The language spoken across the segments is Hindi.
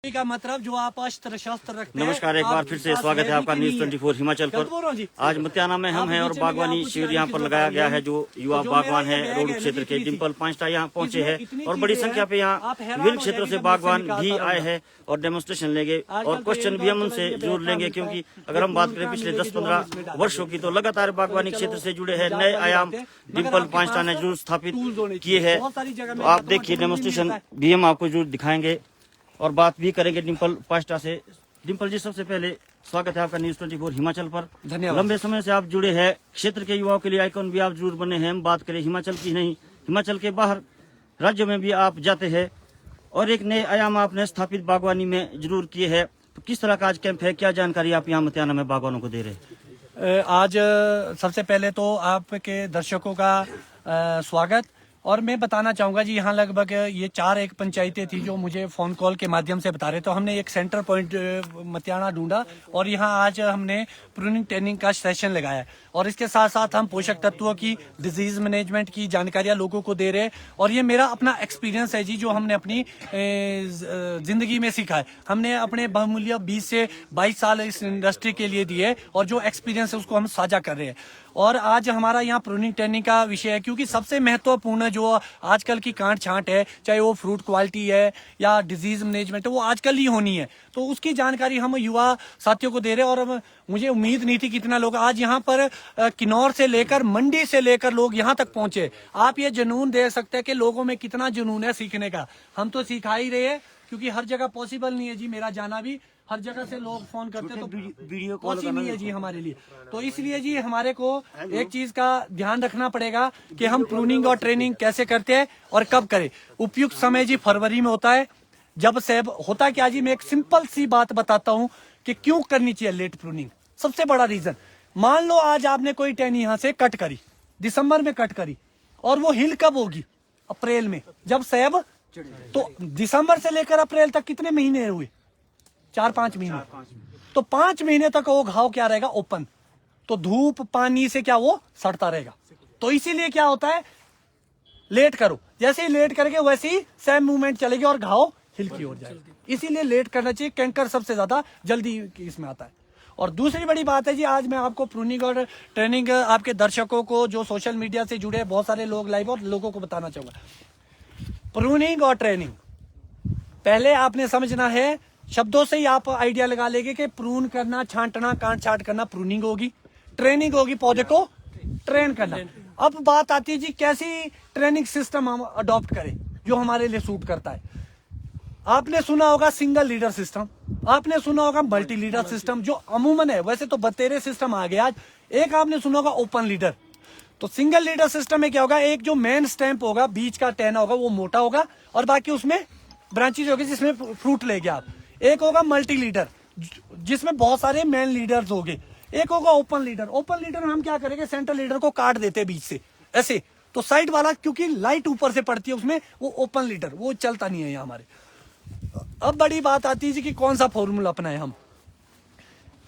का मतलब जो आप अस्त्र शस्त्र रखते हैं। नमस्कार, एक बार फिर से स्वागत है आपका न्यूज 24 हिमाचल पर। आज मतियाना में हम हैं और बागवानी शिविर यहाँ पर लगाया गया है। जो युवा बागवान है रोड क्षेत्र के डिम्पल पांचटा यहाँ पहुँचे हैं और बड़ी संख्या पे यहाँ विभिन्न क्षेत्रों से बागवान भी आए हैं और डेमोन्स्ट्रेशन लेंगे और क्वेश्चन भी हम उनसे जरूर लेंगे, क्योंकि अगर हम बात करें पिछले 10-15 वर्षों की तो लगातार बागवानी क्षेत्र से जुड़े हैं नए आयाम डिम्पल पांचटा ने जरूर स्थापित किए हैं। तो आप देखिए डेमोन्स्ट्रेशन भी हम आपको जरूर दिखाएंगे और बात भी करेंगे डिम्पल पांचटा से। डिम्पल जी, सबसे पहले स्वागत है आपका न्यूज 24 हिमाचल पर। धन्यवाद। लंबे समय से आप जुड़े हैं, क्षेत्र के युवाओं के लिए आइकॉन भी आप जरूर बने हैं। हम बात करें हिमाचल की नहीं, हिमाचल के बाहर राज्यों में भी आप जाते हैं और एक नए आयाम आपने स्थापित बागवानी में जरूर किए हैं। तो किस तरह का आज कैंप है, क्या जानकारी आप यहाँ मतियाना में बागवानों को दे रहे हैं? आज सबसे पहले तो आपके दर्शकों का स्वागत। और मैं बताना चाहूंगा जी, यहाँ लगभग ये 4 पंचायतें थी जो मुझे फोन कॉल के माध्यम से बता रहे। तो हमने एक सेंटर पॉइंट मतियाना ढूंढा और यहाँ आज हमने प्रूनिंग ट्रेनिंग का सेशन लगाया और इसके साथ साथ हम पोषक तत्वों की, डिजीज मैनेजमेंट की जानकारियां लोगों को दे रहे हैं। और ये मेरा अपना एक्सपीरियंस है जी, जो हमने अपनी जिंदगी में सीखा है। हमने अपने बहुमूल्य 20 से 22 साल इस इंडस्ट्री के लिए दिए और जो एक्सपीरियंस है उसको हम साझा कर रहे हैं। और आज हमारा यहाँ प्रूनिंग ट्रेनिंग का विषय है, क्योंकि सबसे महत्वपूर्ण जो आजकल की कांट छांट है, चाहे वो फ्रूट क्वालिटी है या डिजीज मैनेजमेंट है, वो आजकल ही होनी है। तो उसकी जानकारी हम युवा साथियों को दे रहे हैं। और मुझे उम्मीद नहीं थी कितना लोग आज यहाँ पर किन्नौर से लेकर मंडी से लेकर लोग यहाँ तक पहुंचे। आप ये जुनून दे सकते हैं कि लोगों में कितना जुनून है सीखने का। हम तो सिखा ही रहे हैं, क्योंकि हर जगह पॉसिबल नहीं है जी मेरा जाना भी। हर जगह से लोग फोन करते तो वीडियो कॉल नहीं है जी हमारे लिए। तो इसलिए जी हमारे को एक चीज का ध्यान रखना पड़ेगा कि हम प्रूनिंग और ट्रेनिंग कैसे करते हैं और कब करें। उपयुक्त समय जी फरवरी में होता है, जब सेब होता क्या जी। मैं एक सिंपल सी बात बताता हूँ कि क्यों करनी चाहिए लेट प्रूनिंग। सबसे बड़ा रीजन, मान लो आज आपने कोई टहनी यहाँ से कट करी, दिसंबर में कट करी, और वो हिल कब होगी? अप्रैल में, जब सेब। तो दिसंबर से लेकर अप्रैल तक कितने महीने हुए? 4-5 महीने। तो 5 महीने तक वो घाव क्या रहेगा? ओपन। तो धूप पानी से क्या वो सड़ता रहेगा। तो इसीलिए क्या होता है, लेट करो। जैसे ही लेट करेंगे वैसे ही सेम मूवमेंट चलेगी और घाव हिल की ओर जाएगा। इसीलिए लेट करना चाहिए। कैंकर सबसे ज्यादा जल्दी इसमें आता है। और दूसरी बड़ी बात है जी, आज मैं आपको प्रूनिंग और ट्रेनिंग आपके दर्शकों को जो सोशल मीडिया से जुड़े बहुत सारे लोग लाइव और लोगों को बताना चाहूंगा। प्रूनिंग और ट्रेनिंग पहले आपने समझना है। शब्दों से ही आप आइडिया लगा लेंगे कि प्रून करना, छांटना, काट छांट करना प्रूनिंग होगी, ट्रेनिंग होगी पौधे को ट्रेन करना। अब बात आती है जी कैसी ट्रेनिंग सिस्टम हम अडॉप्ट करें जो हमारे लिए सूट करता है। आपने सुना होगा सिंगल लीडर सिस्टम, आपने सुना होगा मल्टी लीडर सिस्टम, जो अमूमन है। वैसे तो बतेरे सिस्टम आ गए आज। एक आपने सुना होगा ओपन लीडर। तो सिंगल लीडर सिस्टम में क्या होगा, एक जो मेन स्टैंप होगा, बीच का टहना होगा, वो मोटा होगा और बाकी उसमें ब्रांचेज होगी जिसमें फ्रूट लेंगे आप। एक होगा मल्टी लीडर जिसमें बहुत सारे मेन लीडर्स होंगे। एक होगा ओपन लीडर। ओपन लीडर में हम क्या करेंगे, सेंटर लीडर को काट देते हैं बीच से ऐसे। तो साइड वाला क्योंकि लाइट ऊपर से पड़ती है उसमें, वो ओपन लीडर, वो चलता नहीं है यहाँ हमारे। अब बड़ी बात आती है कि कौन सा फॉर्मूला अपनाए हम।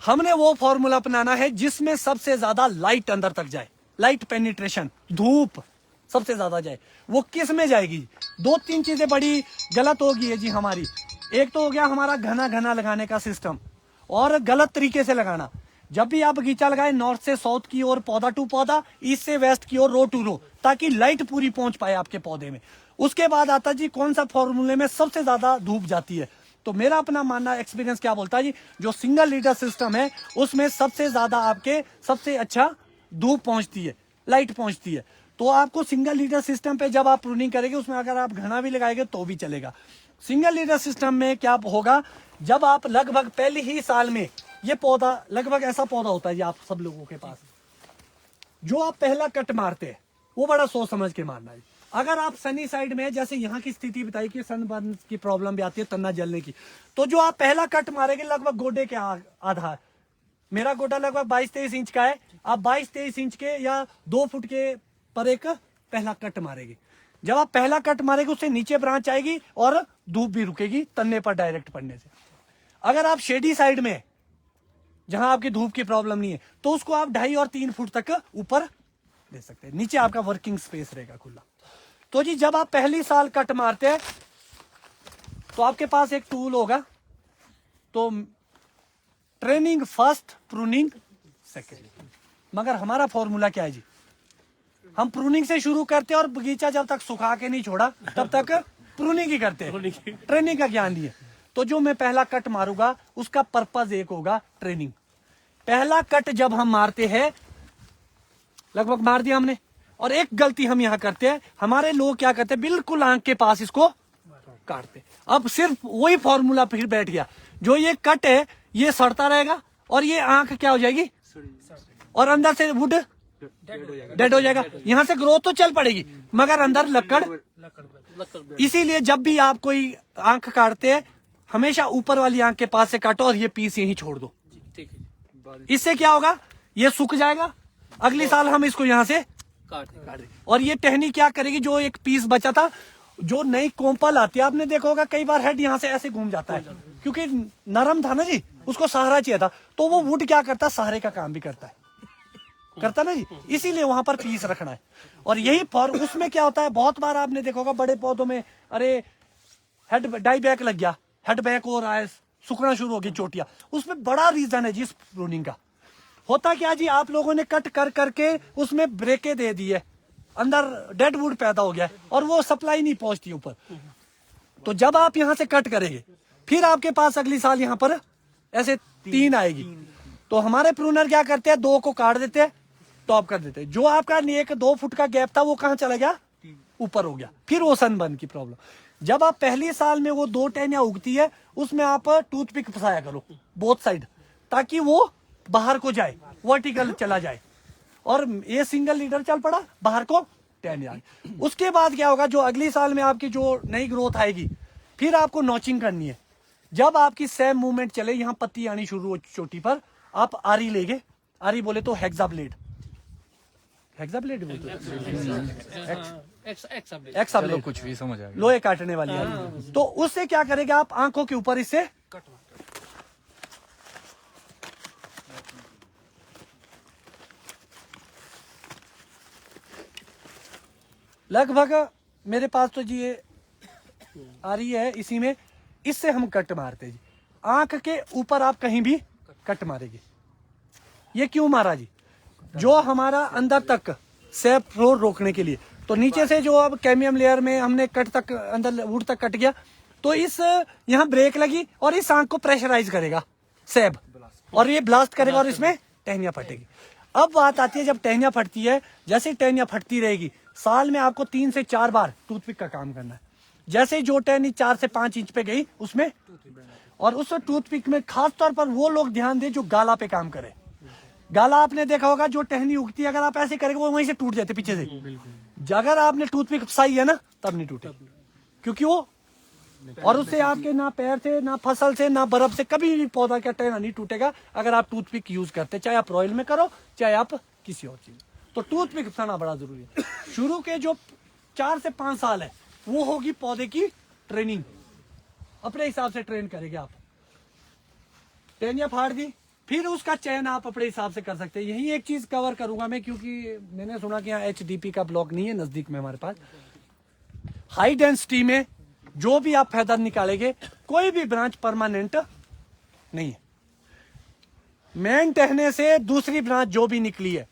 हमने वो फॉर्मूला अपनाना है जिसमें सबसे ज्यादा लाइट अंदर तक जाए, लाइट पेनिट्रेशन, धूप सबसे ज्यादा जाए। वो किस में जाएगी? 2-3 चीजें बड़ी गलत होगी है जी हमारी। एक तो हो गया हमारा घना घना लगाने का सिस्टम और गलत तरीके से लगाना। जब भी आप बगीचा लगाए, नॉर्थ से साउथ की ओर पौधा टू पौधा, ईस्ट से वेस्ट की ओर रो टू रो, ताकि लाइट पूरी पहुंच पाए आपके पौधे में। उसके बाद आता जी कौन सा फॉर्मूले में सबसे ज्यादा धूप जाती है। तो मेरा अपना मानना, एक्सपीरियंस क्या बोलता है जी, जो सिंगल लीडर सिस्टम है उसमें सबसे ज्यादा आपके सबसे अच्छा धूप पहुंचती है, लाइट पहुंचती है। तो आपको सिंगल लीडर सिस्टम पे जब आप प्रूनिंग करेंगे, उसमें अगर आप घना भी लगाएंगे तो भी चलेगा। सिंगल लीडर सिस्टम में क्या होगा, जब आप लगभग पहले ही साल में, ये पौधा लगभग ऐसा पौधा होता है जी आप सब लोगों के पास, जो आप पहला कट मारते हैं वो बड़ा सोच समझ के मारना है। अगर आप सनी साइड में, जैसे यहाँ की स्थिति बताई कि सनबर्न की प्रॉब्लम भी आती है, तन्ना जलने की, तो जो आप पहला कट मारेंगे लगभग गोडे के आधा है। मेरा गोडा लगभग 22-23 इंच का है। आप 22-23 इंच के या 2 फुट के पर एक पहला कट मारेंगे। जब आप पहला कट मारेंगे उससे नीचे ब्रांच आएगी और धूप भी रुकेगी तन्ने पर डायरेक्ट पड़ने से। अगर आप शेडी साइड में, जहां आपकी धूप की प्रॉब्लम नहीं है, तो उसको आप 2.5 और 3 फुट तक ऊपर दे सकते हैं। नीचे आपका वर्किंग स्पेस रहेगा खुला। तो जी जब आप पहली साल कट मारते हैं तो आपके पास एक टूल होगा, तो ट्रेनिंग फर्स्ट, प्रूनिंग सेकेंड। मगर हमारा फॉर्मूला क्या है जी, हम प्रूनिंग से शुरू करते हैं और बगीचा जब तक सुखा के नहीं छोड़ा तब तक प्रूनिंग ही करते हैं, ट्रेनिंग का ज्ञान नहीं है। तो जो मैं पहला कट मारूंगा उसका पर्पज एक होगा ट्रेनिंग। पहला कट जब हम मारते हैं, लगभग मार दिया हमने, और एक गलती हम यहाँ करते हैं, हमारे लोग क्या करते हैं, बिल्कुल आंख के पास इसको काटते। अब सिर्फ वही फॉर्मूला फिर बैठ गया, जो ये कट है ये सड़ता रहेगा और ये आंख क्या हो जाएगी, और अंदर से वुड डेड हो जाएगा। यहाँ से ग्रोथ तो चल पड़ेगी मगर अंदर लकड़। इसीलिए जब भी आप कोई आंख काटते हैं हमेशा ऊपर वाली आंख के पास से काटो और ये पीस यहीं छोड़ दो। इससे क्या होगा, ये सूख जाएगा, अगली साल हम इसको यहाँ से काट देंगे। और ये टहनी क्या करेगी, जो एक पीस बचा था, जो नई कोम्पल आती है, आपने देखा होगा कई बार हेड यहाँ से ऐसे घूम जाता है क्योंकि नरम था ना जी, उसको सहारा चाहिए था, तो वो वुड क्या करता है, सहारे का काम भी करता ना जी। इसीलिए वहां पर पीस रखना है। और यही उसमें क्या होता है, बहुत बार आपने देखा होगा बड़े पौधों में, अरे हेड डाई बैक लग गया, हेड बैक हो रहा है, सूखना शुरू हो गई चोटियां, उसमें बड़ा रीजन है जी इस प्रूनिंग का। होता क्या जी, आप लोगों ने कट कर करके उसमें ब्रेकें दे दी है, अंदर डेड वुड पैदा हो गया है और वो सप्लाई नहीं पहुंचती ऊपर। तो जब आप यहां से कट करेंगे फिर आपके पास अगली साल यहाँ पर ऐसे 3 आएगी। तो हमारे प्रूनर क्या करते हैं, 2 को काट देते हैं, टॉप कर देते हैं। जो आपका 1-2 फुट का गैप था वो कहाँ चला गया, ऊपर हो गया। फिर वो सनबर्न की प्रॉब्लम। जब आप पहली साल में वो 2 टहनियां उगती है उसमें आप टूथपिक फंसाया करो बोथ साइड, ताकि वो बाहर को जाए, वर्टिकल चला जाए, और ये सिंगल लीडर चल पड़ा, बाहर को टहनियां। उसके बाद क्या होगा, जो अगली साल में आपकी जो नई ग्रोथ आएगी फिर आपको नॉचिंग करनी है। जब आपकी सेम मूवमेंट चले, यहाँ पत्ती आनी शुरू हो चोटी पर, आप आरी लेंगे, आरी बोले तो हेक्सा ब्लेड बोलते एक्सा ब्लेड, कुछ भी समझ आ गया, लोहे काटने वाली आरी। तो उससे क्या करेंगे, आप आंखों के ऊपर इससे लगभग, मेरे पास तो जी ये आ रही है, इसी में इससे हम कट मारते जी। आंख के ऊपर आप कहीं भी कट मारेंगे। ये क्यों मारा जी, जो हमारा अंदर तक सेप फ्लो रोकने के लिए। तो नीचे से जो अब कैमियम लेयर में हमने कट तक अंदर वुड तक कट गया, तो इस यहाँ ब्रेक लगी और इस आंख को प्रेशराइज करेगा सेब, और ये ब्लास्ट करेगा और इसमें टहनियां फटेगी। अब बात आती है, जब टहनियां फटती है, जैसे टहनियां फटती रहेगी, साल में आपको 3 से 4 बार टूथपिक का काम करना है। जैसे जो टहनी 4 से 5 इंच पे गई उसमें, और उस टूथपिक में खास तौर पर वो लोग ध्यान दें जो गाला पे काम करे। गाला आपने देखा होगा, जो टहनी उगती है अगर आप ऐसे करेंगे वो वहीं से टूट जाते पीछे से। अगर आपने टूथपिक फंसाई है ना, तब नहीं टूटे, क्योंकि वो, और उससे आपके ना पैर से, ना फसल से, ना बर्फ से कभी भी पौधा का टहना नहीं टूटेगा अगर आप टूथपिक यूज करते, चाहे आप रॉयल में करो चाहे आप किसी और चीज। तो टूथपिक फंसाना बड़ा जरूरी है। शुरू के जो 4 से 5 साल है वो होगी पौधे की ट्रेनिंग, अपने हिसाब से ट्रेन करेंगे आप। टहनियां फाड़ दी, फिर उसका चयन आप अपने हिसाब से कर सकते हैं। यही एक चीज कवर करूंगा मैं, क्योंकि मैंने सुना कि यहाँ HDP का ब्लॉक नहीं है नजदीक में हमारे पास। हाई डेंसिटी में जो भी आप फेदर निकालेंगे, कोई भी ब्रांच परमानेंट नहीं है। मेन टहने से दूसरी ब्रांच जो भी निकली है,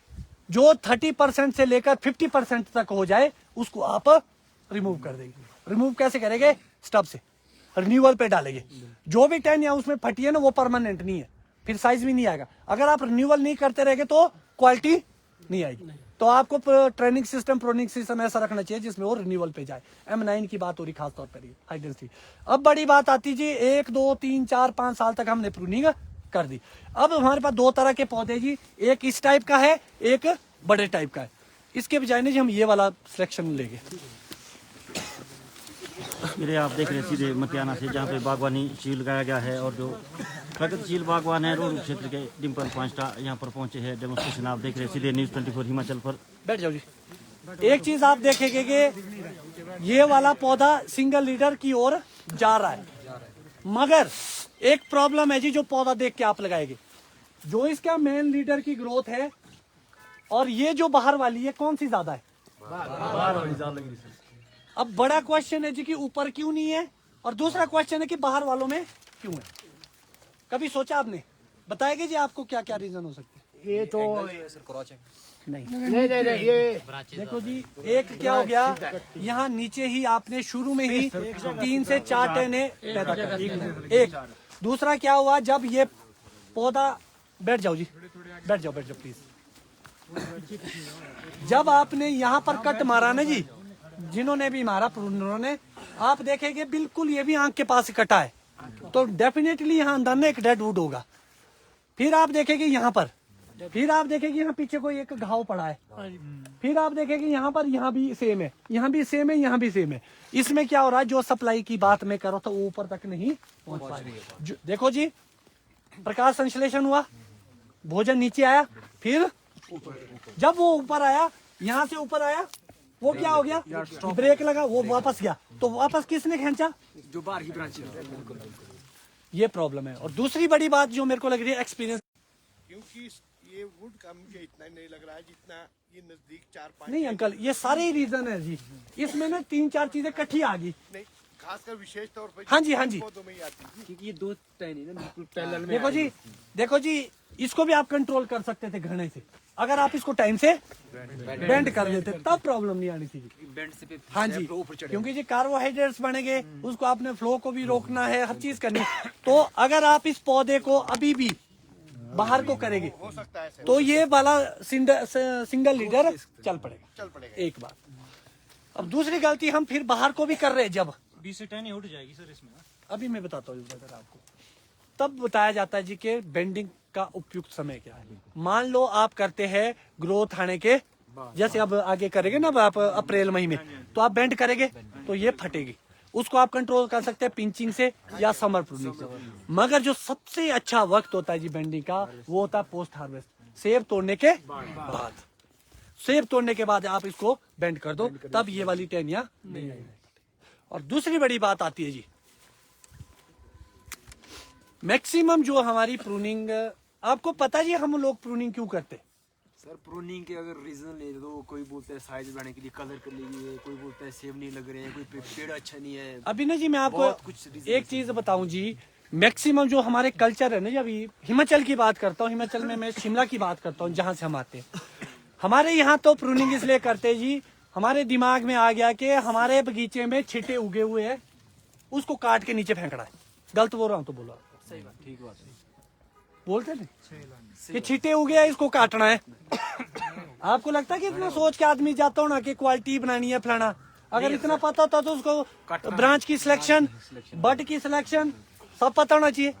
जो 30% से लेकर 50% तक हो जाए, उसको आप रिमूव कर देंगे। रिमूव कैसे करेंगे, स्टब से रिन्यूअल पे डालेंगे। जो भी टहनियां उसमें फटी है ना, वो परमानेंट नहीं है, फिर साइज भी नहीं आएगा। अगर आप रिन्यूअल नहीं करते रहेंगे तो क्वालिटी नहीं आएगी। तो आपको ट्रेनिंग सिस्टम, प्रोनिंग सिस्टम ऐसा रखना चाहिए जिसमें वो रिन्यूअल पे जाए। M9 की बात हो रही खास तौर पर, हाई डेंसिटी। अब बड़ी बात आती जी, 1, 2, 3, 4, 5 साल तक हमने प्रूनिंग कर दी। अब हमारे पास 2 तरह के पौधे जी, एक इस टाइप का है, एक बड़े टाइप का है। इसके बजाय ने जी हम ये वाला सिलेक्शन लेंगे। मेरे आप देख रहे हैं सीधे मतियाना से, जहाँ पे बागवानी शील लगाया गया है, और जो प्रगतिशील बागवान है रोड क्षेत्र के डिम्पल 5 यहाँ पर पहुंचे हैं। डेमोस्ट्रेशन आप देख रहे हैं सीधे न्यूज़ 24 हिमाचल पर। बैठ जाओ जी। एक चीज आप देखेंगे कि ये वाला पौधा सिंगल लीडर की ओर जा रहा है, मगर एक प्रॉब्लम है जी, जो पौधा देख के आप लगाएंगे, जो इसका मेन लीडर की ग्रोथ है और ये जो बाहर वाली है, कौन सी ज्यादा है, बाहर वाली ज्यादा लग रही है। अब बड़ा क्वेश्चन है जी कि ऊपर क्यों नहीं है, और दूसरा क्वेश्चन है कि बाहर वालों में क्यों है। कभी सोचा आपने? बताएंगे जी आपको क्या क्या रीजन हो सकते हैं? ये तो नहीं, ये देखो जी, एक क्या हो गया, यहाँ नीचे ही आपने शुरू में ही 3 से 4 टने पैदा कर एक। दूसरा क्या हुआ, जब ये पौधा, बैठ जाओ जी, बैठ जाओ प्लीज। जब आपने यहाँ पर कट मारा ना जी, जिन्होंने भी मारा प्रूनरों ने, आप देखेंगे बिल्कुल ये भी आंख के पास कटा है, तो डेफिनेटली यहाँ अंदर ना एक डेड वुड होगा। फिर आप देखेंगे यहाँ पर, फिर आप देखेंगे यहाँ पीछे कोई एक घाव पड़ा है, फिर आप देखेंगे यहाँ पर, यहाँ भी सेम है, यहाँ भी सेम है, यहाँ भी सेम है। इसमें क्या हो रहा है, जो सप्लाई की बात मैं करो तो वो ऊपर तक नहीं पहुंच पा रही। देखो जी, प्रकाश संश्लेषण हुआ, भोजन नीचे आया, फिर जब वो ऊपर आया, यहाँ से ऊपर आया, वो क्या हो गया, ब्रेक लगा, वो वापस गया, तो वापस किसने खींचा, जो बाहर की ब्रांच है। ये प्रॉब्लम है। और दूसरी बड़ी बात जो मेरे को लग रही है, एक्सपीरियंस, क्योंकि ये वुड का मुझे इतना नहीं लग रहा है जितना ये नजदीक 4-5 नहीं अंकल, ये सारे रीजन है जी, इसमें ना 3-4 चीजें इकट्ठी आ गई। नहीं, खासकर विशेष तौर पर हाँ जी, हाँ जी। पौधों में ही आती है। क्योंकि ये 2 टहनी ना बिल्कुल पैरेलल में। देखो जी, इसको भी आप कंट्रोल कर सकते थे घने से, अगर आप इसको टाइम से बेंड कर लेते तब प्रॉब्लम नहीं आनी थी। बेंड से हाँ जी, क्योंकि जी कार्बोहाइड्रेट्स बनेंगे, उसको आपने फ्लो को भी रोकना है, हर चीज करनी है। तो अगर आप इस पौधे को अभी भी बाहर को करेंगे हो सकता है ऐसे, तो ये वाला सिंगल लीडर चल पड़ेगा एक बार। अब दूसरी गलती हम फिर बाहर को भी कर रहे हैं, जब 20 से 10 उठ जाएगी सर इसमें। अभी मैं बताता हूँ ब्रदर आपको, तब बताया जाता है जी कि बेंडिंग का उपयुक्त समय क्या है। मान लो आप करते हैं ग्रोथ आने के, जैसे अब आगे करेंगे ना, अब आप अप्रैल मई में, तो आप बेंड करेंगे तो ये फटेगी, उसको आप कंट्रोल कर सकते हैं पिंचिंग से या समर प्रूनिंग से। मगर जो सबसे अच्छा वक्त होता है जी बेंडिंग का, वो होता है पोस्ट हार्वेस्ट, सेब तोड़ने के बाद। सेब तोड़ने के बाद आप इसको बेंड कर दो, तब ये वाली टहनियां नहीं आएगी। और दूसरी बड़ी बात आती है जी, मैक्सिमम जो हमारी प्रूनिंग, आपको पता है जी हम लोग प्रूनिंग क्यों करते हैं? सर प्रूनिंग के अगर रीजन ले तो कोई बोलता है साइज बढ़ाने के लिए, कलर कर लिए, कोई बोलता है सेब नहीं लग रहे हैं, कोई पेड़ अच्छा नहीं है। अभी ना जी मैं बहुत आपको कुछ reason एक चीज बताऊं जी, मैक्सिमम जो हमारे कल्चर है ना जी, अभी हिमाचल की बात करता हूँ, हिमाचल में मैं शिमला की बात करता हूँ जहाँ से हम आते हैं। हमारे यहाँ तो प्रूनिंग इसलिए करते हैं जी, हमारे दिमाग में आ गया कि हमारे बगीचे में छिटे उगे हुए हैं, उसको काट के नीचे फेंकना है। गलत बोल रहा हूँ तो बोलो, सही बात, ठीक बात है। बोलते नहीं कि छिटे उगे हैं, इसको काटना है। आपको लगता है कि इतना सोच के आदमी जाता हो ना कि क्वालिटी बनानी है फलाना, अगर इतना पता होता तो उसको ब्रांच की सिलेक्शन, बड की सिलेक्शन सब पता होना चाहिए।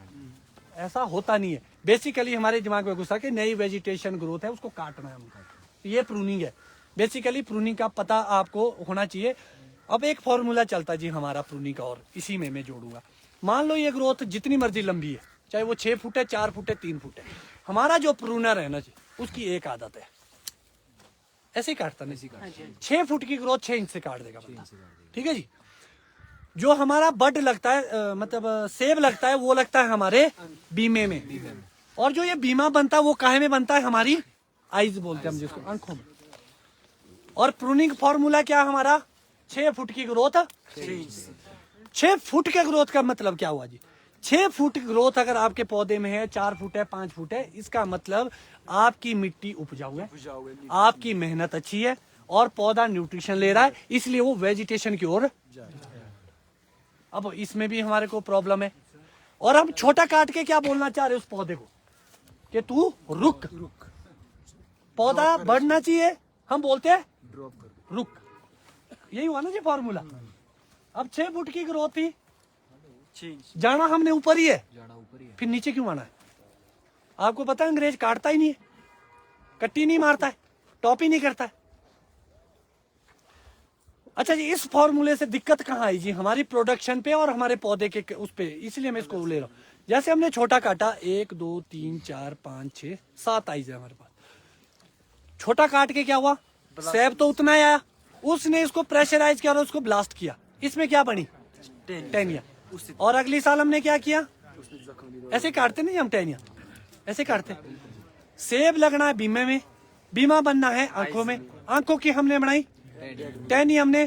ऐसा होता नहीं है। बेसिकली हमारे दिमाग में घुसा कि नई वेजिटेशन ग्रोथ है, उसको काटना है हमको, ये प्रूनिंग है। बेसिकली प्रूनिंग का पता आपको होना चाहिए। अब एक फॉर्मूला चलता जी हमारा प्रूनिंग का, और इसी में मैं जोड़ूंगा। मान लो ये ग्रोथ जितनी मर्जी लंबी है, चाहे वो 6 फुट है, 4 फुट है, 3 फुट है, हमारा जो प्रूनर है ना जी, उसकी एक आदत है, ऐसे ही काटता नहीं, 6 फुट की ग्रोथ 6 इंच से काट देगा बंदा, ठीक है जी। जो हमारा बड लगता है, मतलब सेब लगता है, वो लगता है हमारे बीमे में, और जो ये बीमा बनता है वो काहे में बनता है, हमारी आईज बोलते हैं हम जिसको, आंखों में। और प्रूनिंग फॉर्मूला क्या हमारा, 6 फुट की ग्रोथ, 6 फुट के ग्रोथ का मतलब क्या हुआ जी, 6 फुट ग्रोथ अगर आपके पौधे में है, 4 फुट है, 5 फुट है, इसका मतलब आपकी मिट्टी उपजाऊ है, आपकी मेहनत अच्छी है, और पौधा न्यूट्रिशन ले रहा है, इसलिए वो वेजिटेशन की ओर। अब इसमें भी हमारे को प्रॉब्लम है, और हम छोटा काट के क्या बोलना चाह रहे हैं उस पौधे को कि तू रुक, पौधा बढ़ना चाहिए, हम बोलते हैं रुक। यही हुआ ना जी फॉर्मूला। अब 6 फुट की ग्रोथ थी, जाना हमने ऊपर ही है, फिर नीचे क्यों आना है? आपको पता है अंग्रेज काटता ही नहीं है, कट्टी नहीं मारता है, टॉप ही नहीं करता है। अच्छा जी, इस फॉर्मूले से दिक्कत कहाँ आई जी, हमारी प्रोडक्शन पे और हमारे पौधे के उस पे, इसलिए मैं इसको ले रहा हूँ। जैसे हमने छोटा काटा, 1 2 3 4 5 6 7 आइज है हमारे पास। छोटा काट के क्या हुआ, सेब तो उतना ही आया, उसने इसको प्रेशराइज किया और उसको ब्लास्ट किया, इसमें क्या बनी, टहनियां। और अगली साल हमने क्या किया, ऐसे काटते नहीं हम टहनियां, ऐसे काटते। सेब लगना है बीमे में, बीमा बनना है आंखों में, आंखों की हमने बनाई, टहनी हमने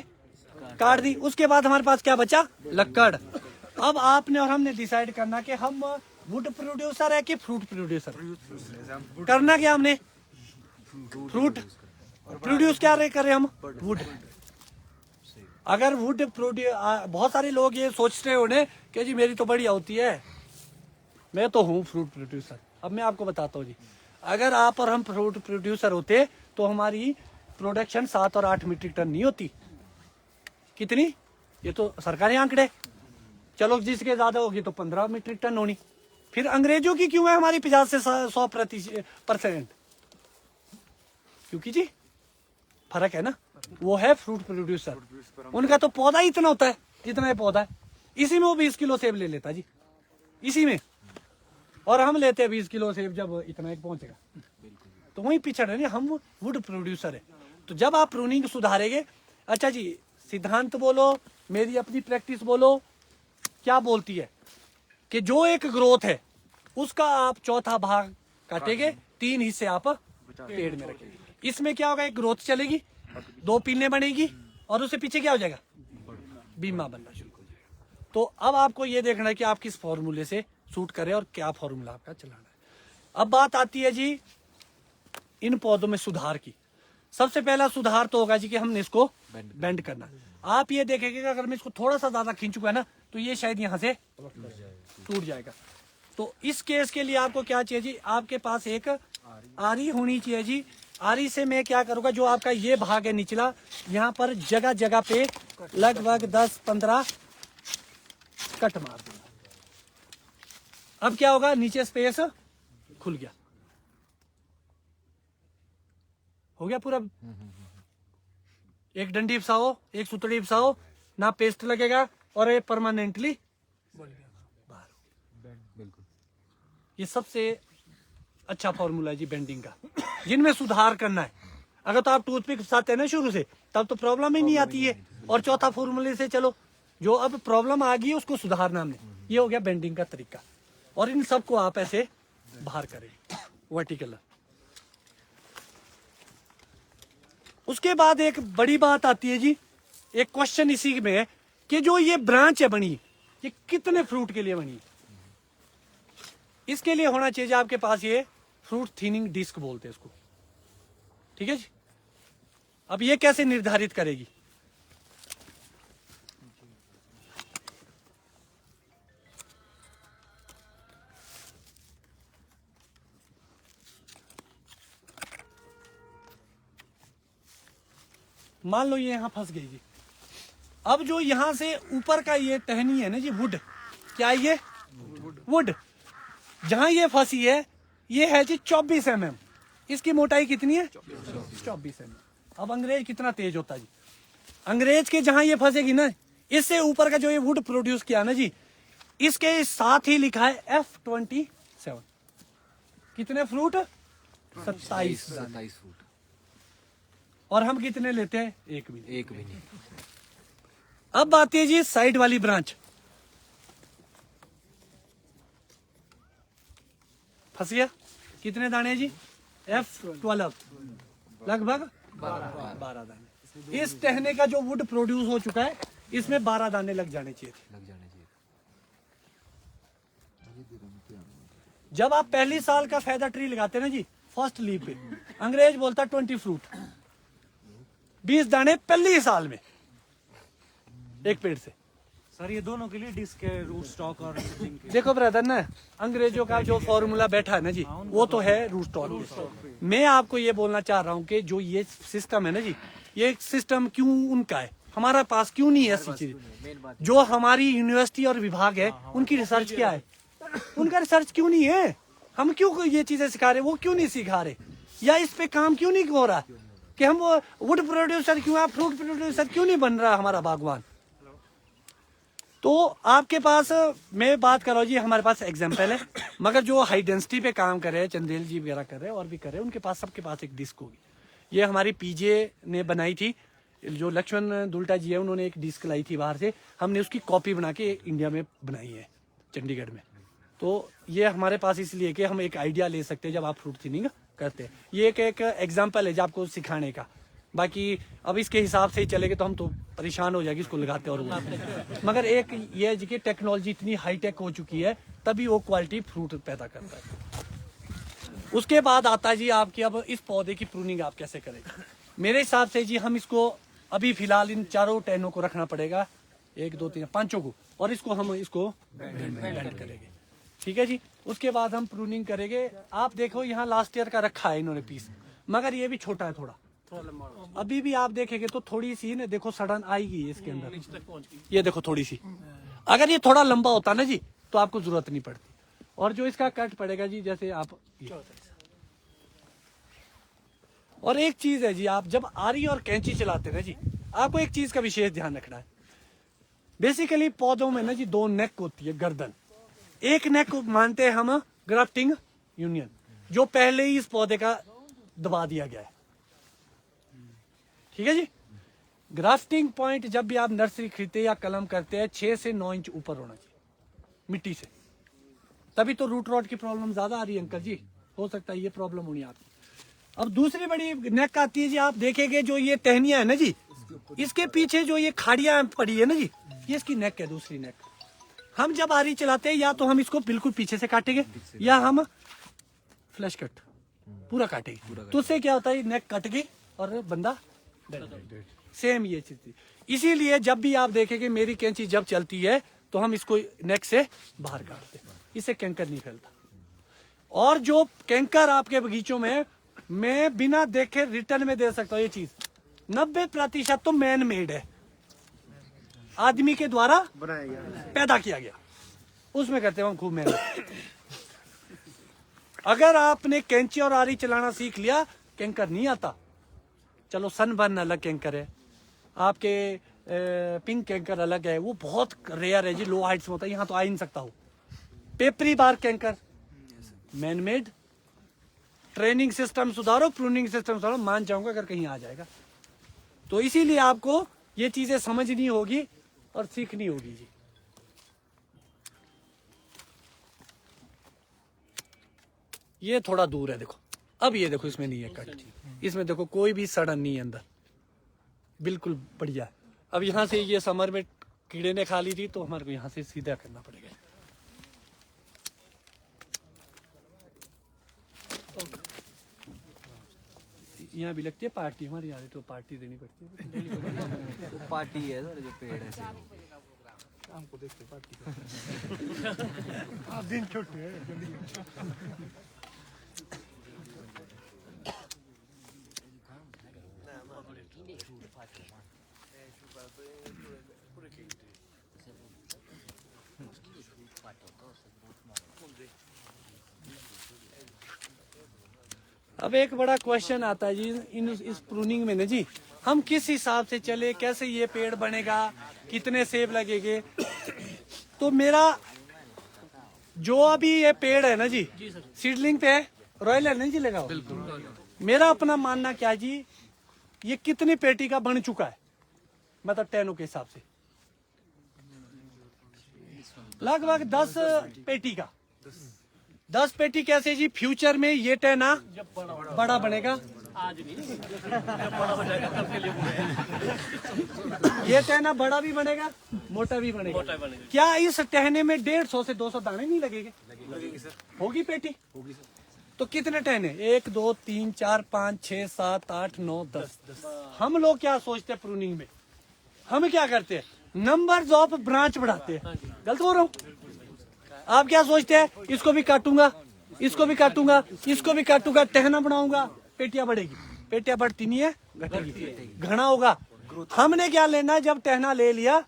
काट दी, उसके बाद हमारे पास क्या बचा, लक्कड़। अब आपने और हमने डिसाइड करना कि हम वुड प्रोड्यूसर है कि फ्रूट प्रोड्यूसर। करना क्या हमने, फ्रूट प्रोड्यूस क्या कर रहे हैं हम, वुड। अगर वुड बहुत सारे लोग ये सोचते होने कि जी मेरी तो बढ़िया होती है, मैं तो हूँ फ्रूट प्रोड्यूसर। अब मैं आपको बताता हूँ जी, अगर आप और हम फ्रूट प्रोड्यूसर होते तो हमारी प्रोडक्शन 7 और 8 मीट्रिक टन नहीं होती। कितनी, ये तो सरकारी आंकड़े, चलो जिसके ज्यादा होगी तो 15 मीट्रिक टन होनी। फिर अंग्रेजों की क्यों है हमारी 50 से 100%? क्योंकि जी फर्क है ना, वो है फ्रूट प्रोड्यूसर, उनका तो पौधा ही इतना होता है जितना ये पौधा है, इसी में वो 20 किलो सेब ले लेता जी, इसी में। और हम लेते हैं 20 किलो सेब जब इतना एक पहुंचेगा, तो वही पिछड़ है ना, हम वुड प्रोड्यूसर है। तो जब आप प्रूनिंग सुधारेंगे, अच्छा जी सिद्धांत बोलो, मेरी अपनी प्रैक्टिस बोलो, क्या बोलती है कि जो एक ग्रोथ है उसका आप चौथा भाग काटेंगे, 3 हिस्से आप पेड़ में रखेंगे। इसमें क्या होगा, एक ग्रोथ चलेगी, 2 पिने बनेगी और उससे पीछे क्या हो जाएगा, बीमा बनना शुरू हो जाएगा। तो अब आपको ये देखना है कि आप किस फॉर्मूले से सूट करें और क्या फॉर्मूला आपका चलाना है। अब बात आती है जी इन पौधों में सुधार की। सबसे पहला सुधार तो होगा जी कि हमने इसको बेंड करना। आप ये देखेंगे कि अगर मैं इसको थोड़ा सा ज्यादा खींचूंगा ना तो ये शायद यहाँ से टूट जाएगा। तो इस केस के लिए आपको क्या चाहिए जी, आपके पास एक आरी होनी चाहिए जी। आरी से मैं क्या करूंगा, जो आपका ये भाग है निचला, यहाँ पर जगह जगह पे लगभग 10-15 कट मार दूंगा। अब क्या होगा, नीचे स्पेस खुल गया, हो गया पूरा। एक डंडी फसाओ, एक सुतड़ी फसाओ, ना पेस्ट लगेगा और ये परमानेंटली बाहर। ये सबसे अच्छा फॉर्मूला है जी बेंडिंग का, जिनमें सुधार करना है। अगर तो आप टूथपिक फंसाते हैं ना शुरू से, तब तो प्रॉब्लम ही नहीं आती है। और चौथा फॉर्मूले से चलो, जो अब प्रॉब्लम आ गई है उसको सुधारना हमने, ये हो गया बेंडिंग का तरीका। और इन सबको आप ऐसे बाहर करें वर्टिकल। उसके बाद एक बड़ी बात आती है जी, एक क्वेश्चन इसी में है कि जो ये ब्रांच है बनी, ये कितने फ्रूट के लिए बनी है। इसके लिए होना चाहिए आपके पास ये फ्रूट थिनिंग डिस्क बोलते हैं इसको, ठीक है जी। अब ये कैसे निर्धारित करेगी, मान लो ये यहां फंस गई जी। अब जो यहां से ऊपर का ये टहनी है ना जी, वुड, क्या ये वुड, जहां ये फंसी है ये है जी 24 mm। इसकी मोटाई कितनी है, 24 mm। अब अंग्रेज कितना तेज होता जी, अंग्रेज के जहां ये फंसेगी ना, इससे ऊपर का जो ये वुड प्रोड्यूस किया ना जी, इसके साथ ही लिखा है F27। कितने फ्रूट, 27 फ्रूट। और हम कितने लेते हैं, एक भी नहीं। अब बात है जी साइड वाली ब्रांच, फंस गया, कितने दाने हैं जी, F12, लगभग 12 दाने। इस टहने का जो वुड प्रोड्यूस हो चुका है, इसमें 12 दाने लग जाने चाहिए। जब आप पहली साल का फायदा ट्री लगाते हैं ना जी, फर्स्ट लीफ पे, अंग्रेज बोलता 20 फ्रूट, 20 दाने पहली साल में एक पेड़ से। सर ये दोनों के लिए डिस्क है, रूट स्टॉक और सीडिंग के। देखो ब्रदर ना, अंग्रेजों का जो फॉर्मूला बैठा है ना जी, वो तो है रूट स्टॉक। मैं आपको ये बोलना चाह रहा हूँ कि जो ये सिस्टम है ना जी, ये सिस्टम क्यों उनका है, हमारा पास क्यों नहीं है ऐसी चीज। जो हमारी यूनिवर्सिटी और विभाग है, उनकी रिसर्च क्या है, उनका रिसर्च क्यों नहीं है। हम क्यों ये चीजें सिखा रहे, वो क्यों नहीं सिखा रहे, या इस पे काम क्यों नहीं हो रहा कि हम वुड प्रोड्यूसर क्यों, आप फ्रूट प्रोड्यूसर क्यों नहीं बन रहा हमारा बागवान। तो आपके पास, मैं बात कर रहा हूँ जी, हमारे पास एग्जाम्पल है, मगर जो हाई डेंसिटी पे काम कर रहे हैं, चंदेल जी वगैरह कर रहे हैं और भी कर रहे हैं, उनके पास सबके पास एक डिस्क होगी। ये हमारी पीजे ने बनाई थी, जो लक्ष्मण दुल्टा जी है, उन्होंने एक डिस्क लाई थी बाहर से, हमने उसकी कॉपी बना के इंडिया में बनाई है, चंडीगढ़ में। तो ये हमारे पास इसलिए कि हम एक आइडिया ले सकते हैं जब आप फ्रूट थिनिंग करते हैं। ये एक एग्जाम्पल है जो आपको सिखाने का, बाकी अब इसके हिसाब से ही चलेंगे तो हम तो परेशान हो जाएगी इसको लगाते और मगर एक ये है जी कि टेक्नोलॉजी इतनी हाईटेक हो चुकी है तभी वो क्वालिटी फ्रूट पैदा करता है। उसके बाद आता है जी आपकी अब इस पौधे की प्रूनिंग आप कैसे करेंगे। मेरे हिसाब से जी हम इसको अभी फिलहाल इन चारों टहनों को रखना पड़ेगा, 1 2 3 5 को, और इसको हम इसको बेंड करेंगे, ठीक है जी। उसके बाद हम प्रूनिंग करेंगे। आप देखो यहाँ लास्ट ईयर का रखा है इन्होंने पीस, मगर ये भी छोटा है थोड़ा अभी भी आप देखेंगे तो थोड़ी सी ना देखो सड़न आएगी इसके अंदर, ये देखो थोड़ी सी। अगर ये थोड़ा लंबा होता ना जी तो आपको जरूरत नहीं पड़ती। और जो इसका कट पड़ेगा जी जैसे आप और एक चीज है जी, आप जब आरी और कैंची चलाते हैं जी आपको एक चीज का विशेष ध्यान रखना है। बेसिकली पौधों में ना जी 2 नेक होती है, गर्दन। एक नेक मानते हैं हम ग्राफ्टिंग यूनियन, जो पहले ही इस पौधे का दबा दिया गया है, ठीक है जी। ग्राफ्टिंग पॉइंट जब भी आप नर्सरी खरीदते या कलम करते हैं 6 से 9 इंच ऊपर होना चाहिए मिट्टी से, तभी तो रूट रॉट की प्रॉब्लम ज्यादा आ रही है अंकल जी, हो सकता है ये प्रॉब्लम होनी आपकी। अब दूसरी बड़ी नेक आती है जी, आप देखेंगे जो ये टहनियां है ना जी, इसके पीछे जो ये खाड़ियां पड़ी है ना जी, ये इसकी नेक है, दूसरी नेक। हम जब आरी चलाते हैं या तो हम इसको बिल्कुल पीछे से काटेंगे या हम फ्लैश कट पूरा काटेंगे, तो उससे क्या होता है नेक कट गई और बंदा सेम ये चीज। इसीलिए जब भी आप देखेंगे मेरी कैंची जब चलती है तो हम इसको नेक से बाहर काटते हैं, इससे कैंकर नहीं फैलता। और जो कैंकर आपके बगीचों में मैं बिना देखे रिटर्न में दे सकता हूँ, ये चीज 90% तो मैन मेड है, आदमी के द्वारा पैदा किया गया, उसमें करते हैं हम खूब मेहनत। अगर आपने कैंची और आरी चलाना सीख लिया कैंकर नहीं आता। चलो सनबर्न अलग कैंकर है, आपके पिंक कैंकर अलग है, वो बहुत रेयर है जी, लो हाइट्स में होता है, यहाँ तो आ ही नहीं सकता हो। पेपरी बार कैंकर मैन मेड। ट्रेनिंग सिस्टम सुधारो, प्रूनिंग सिस्टम सुधारो, मान जाऊंगा अगर कहीं आ जाएगा। तो इसीलिए आपको ये चीजें समझनी होगी और सीखनी होगी जी। ये थोड़ा दूर है देखो, अब ये देखो इसमें नहीं है कट, इसमें देखो कोई भी सड़न नहीं है अंदर, बिल्कुल बढ़िया। अब यहाँ से ये समर में कीड़े ने खा ली थी तो हमारे को यहाँ से सीधा करना पड़ेगा। यहाँ भी लगती है पार्टी, हमारी यहाँ तो पार्टी देनी पड़ती है। तो पार्टी है सर, जो पेड़ है हमको देखते पार्टी आप दिन छोटे हैं। अब एक बड़ा क्वेश्चन आता है जी इस प्रूनिंग में ना जी, हम किस हिसाब से चले, कैसे ये पेड़ बनेगा, कितने सेब लगेंगे। तो मेरा जो अभी ये पेड़ है ना जी सीडलिंग पे रॉयल है नहीं जी लगा, मेरा अपना मानना क्या जी, ये कितनी पेटी का बन चुका है, मतलब टैनों के हिसाब से लगभग 10 पेटी का। 10 पेटी कैसे जी, फ्यूचर में ये टैना बड़ा बनेगा, आज नहीं बड़ा हो जाएगा तब के लिए ये टहना बड़ा भी बनेगा मोटा भी बनेगा। क्या इस टहने में 150 से 200 दाने नहीं लगेंगे? लगेंगे सर। होगी पेटी? होगी सर। तो कितने टहने? 1 2 3 4 5 6 7 8 9 10। हम लोग क्या सोचते हैं प्रूनिंग में, हम क्या करते हैं नंबर्स ऑफ ब्रांच बढ़ाते हैं। गलत हो रहा हूँ? आप क्या सोचते हैं इसको भी काटूंगा, इसको भी काटूंगा, इसको भी काटूंगा, टहना बनाऊंगा, पेटियां बढ़ेगी। पेटियां बढ़ती नहीं है, घटेगी, घना होगा। हमने क्या लेना, जब टहना ले लिया,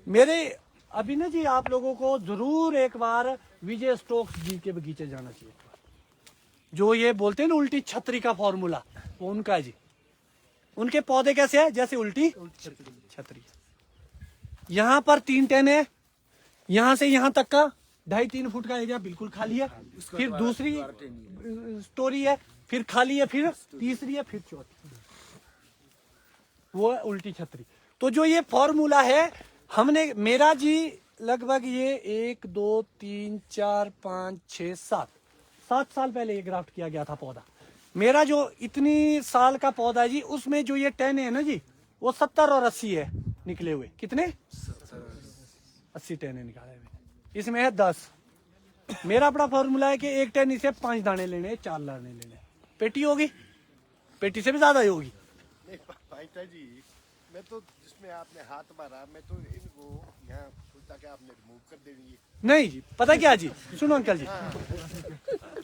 मेरे अभी ना जी आप लोगों को जरूर एक बार विजय स्टोक्स जी के बगीचे जाना चाहिए। जो ये बोलते हैं ना उल्टी छतरी का फॉर्मूला, वो उनका है जी। उनके पौधे कैसे है? जैसे उल्टी छतरी। यहाँ पर 3 टहने, यहाँ से यहाँ तक का 2.5-3 फुट का एरिया बिल्कुल खाली है। फिर दूसरी स्टोरी है, फिर खाली है, फिर तीसरी है, फिर चौथी, वो है उल्टी छतरी। तो जो ये फॉर्मूला है हमने, मेरा जी लगभग ये 1 2 3 4 5 6 7 साल पहले ये ग्राफ्ट किया गया था पौधा। मेरा जो इतनी साल का पौधा है जी, उसमें जो ये टहने है ना जी, वो 70 और 80 है निकले हुए। कितने? 80 टहने निकाले हुए, इसमें है 10। मेरा अपना फॉर्मूला है कि एक टहनी से 5 दाने लेने, 4 दाने लेने। पेटी होगी, पेटी से भी ज्यादा ही होगी। नहीं पाइटा जी, मैं तो जिसमें आपने हाथ मारा, मैं तो इनको यहाँ सोचता कि आपने रिमूव कर देनी है। नहीं जी, पता क्या जी, सुनो अंकल जी,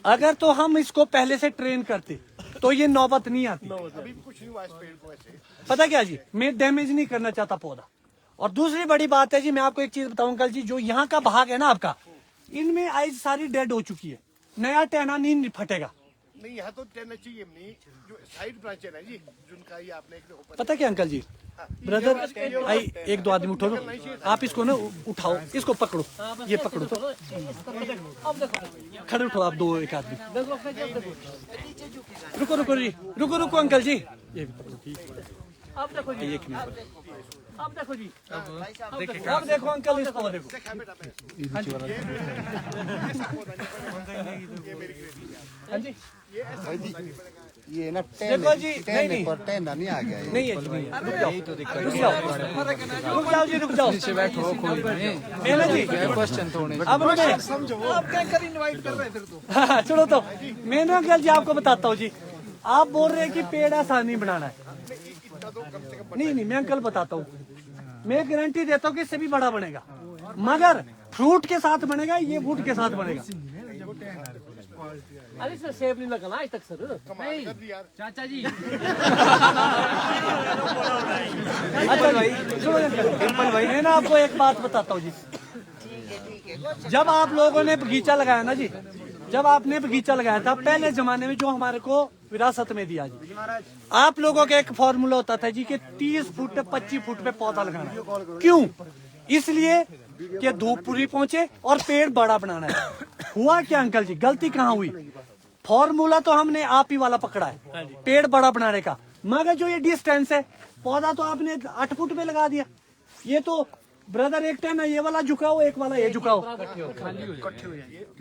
अगर तो हम इसको पहले से ट्रेन करते तो ये नौबत नहीं आती। अभी कुछ नहीं हुआ इस पेड़ को ऐसे। पता क्या जी, मैं डैमेज नहीं करना चाहता पौधा। और दूसरी बड़ी बात है जी, मैं आपको एक चीज बताऊं अंकल जी, जो यहाँ का भाग है ना आपका, इनमें आइज सारी डेड हो चुकी है, नया टहना नहीं फटेगा। नहीं यहाँ तो टेन चाहिए नहीं, जो साइड ब्रांच है ना जी, जिनका ये आपने एक ऊपर। पता क्या अंकल जी, ब्रदर आई एक दो आदमी उठो, आप इसको ना उठाओ, इसको पकड़ो, ये पकड़ो तो खड़े उठो आप दो एक आदमी। रुको रुको जी, रुको रुको अंकल जी, ये भी पकड़ो। अब देखो जी, एक मिनट, अब देखो जी, अब देखो अंकल इस पौधे को। हाँ जी, ये ना देखो जी, नहीं नहीं पर टेन नहीं आ गया ये। नहीं है जी, नहीं है। रुक जाओ जी, रुक जाओ नीचे बैठो, कोई नहीं ना जी, क्वेश्चन तो नहीं। अब मैं समझो, आप क्या कर इनवाइट कर रहे थे तो चलो तो मैं ना अंकल जी आपको बताता हूँ जी, आप बोल रहे हैं कि पेड़ ऐसा नहीं बनाना है। नहीं नहीं, मैं अंकल बताता हूँ, मैं गारंटी देता हूँ कि इससे भी बड़ा बनेगा, मगर फ्रूट के साथ बनेगा, ये वुड के साथ बनेगा। अरे सर सेब नहीं लगा ना आज तक सर। नहीं चाचा जी। अच्छा भाई, सुनो डिम्पल भाई, मैं ना आपको एक बात बताता हूँ जी, जब आप लोगों ने बगीचा लगाया ना जी, जब आपने बगीचा लगाया था पहले जमाने में, जो हमारे को विरासत में दिया जी, आप लोगों का एक फॉर्मूला होता था जी कि 30 फुट 25 फुट पे पौधा लगाना। क्यों? इसलिए कि धूप पूरी पहुंचे और पेड़ बड़ा बनाना है। हुआ क्या अंकल जी, गलती कहाँ हुई? फॉर्मूला तो हमने आप ही वाला पकड़ा है, पेड़ बड़ा बनाने का, मगर जो ये डिस्टेंस है, पौधा तो आपने 8 फुट पे लगा दिया। ये तो ब्रदर एक टाइम ये वाला झुकाओ, एक वाला ये झुकाओ,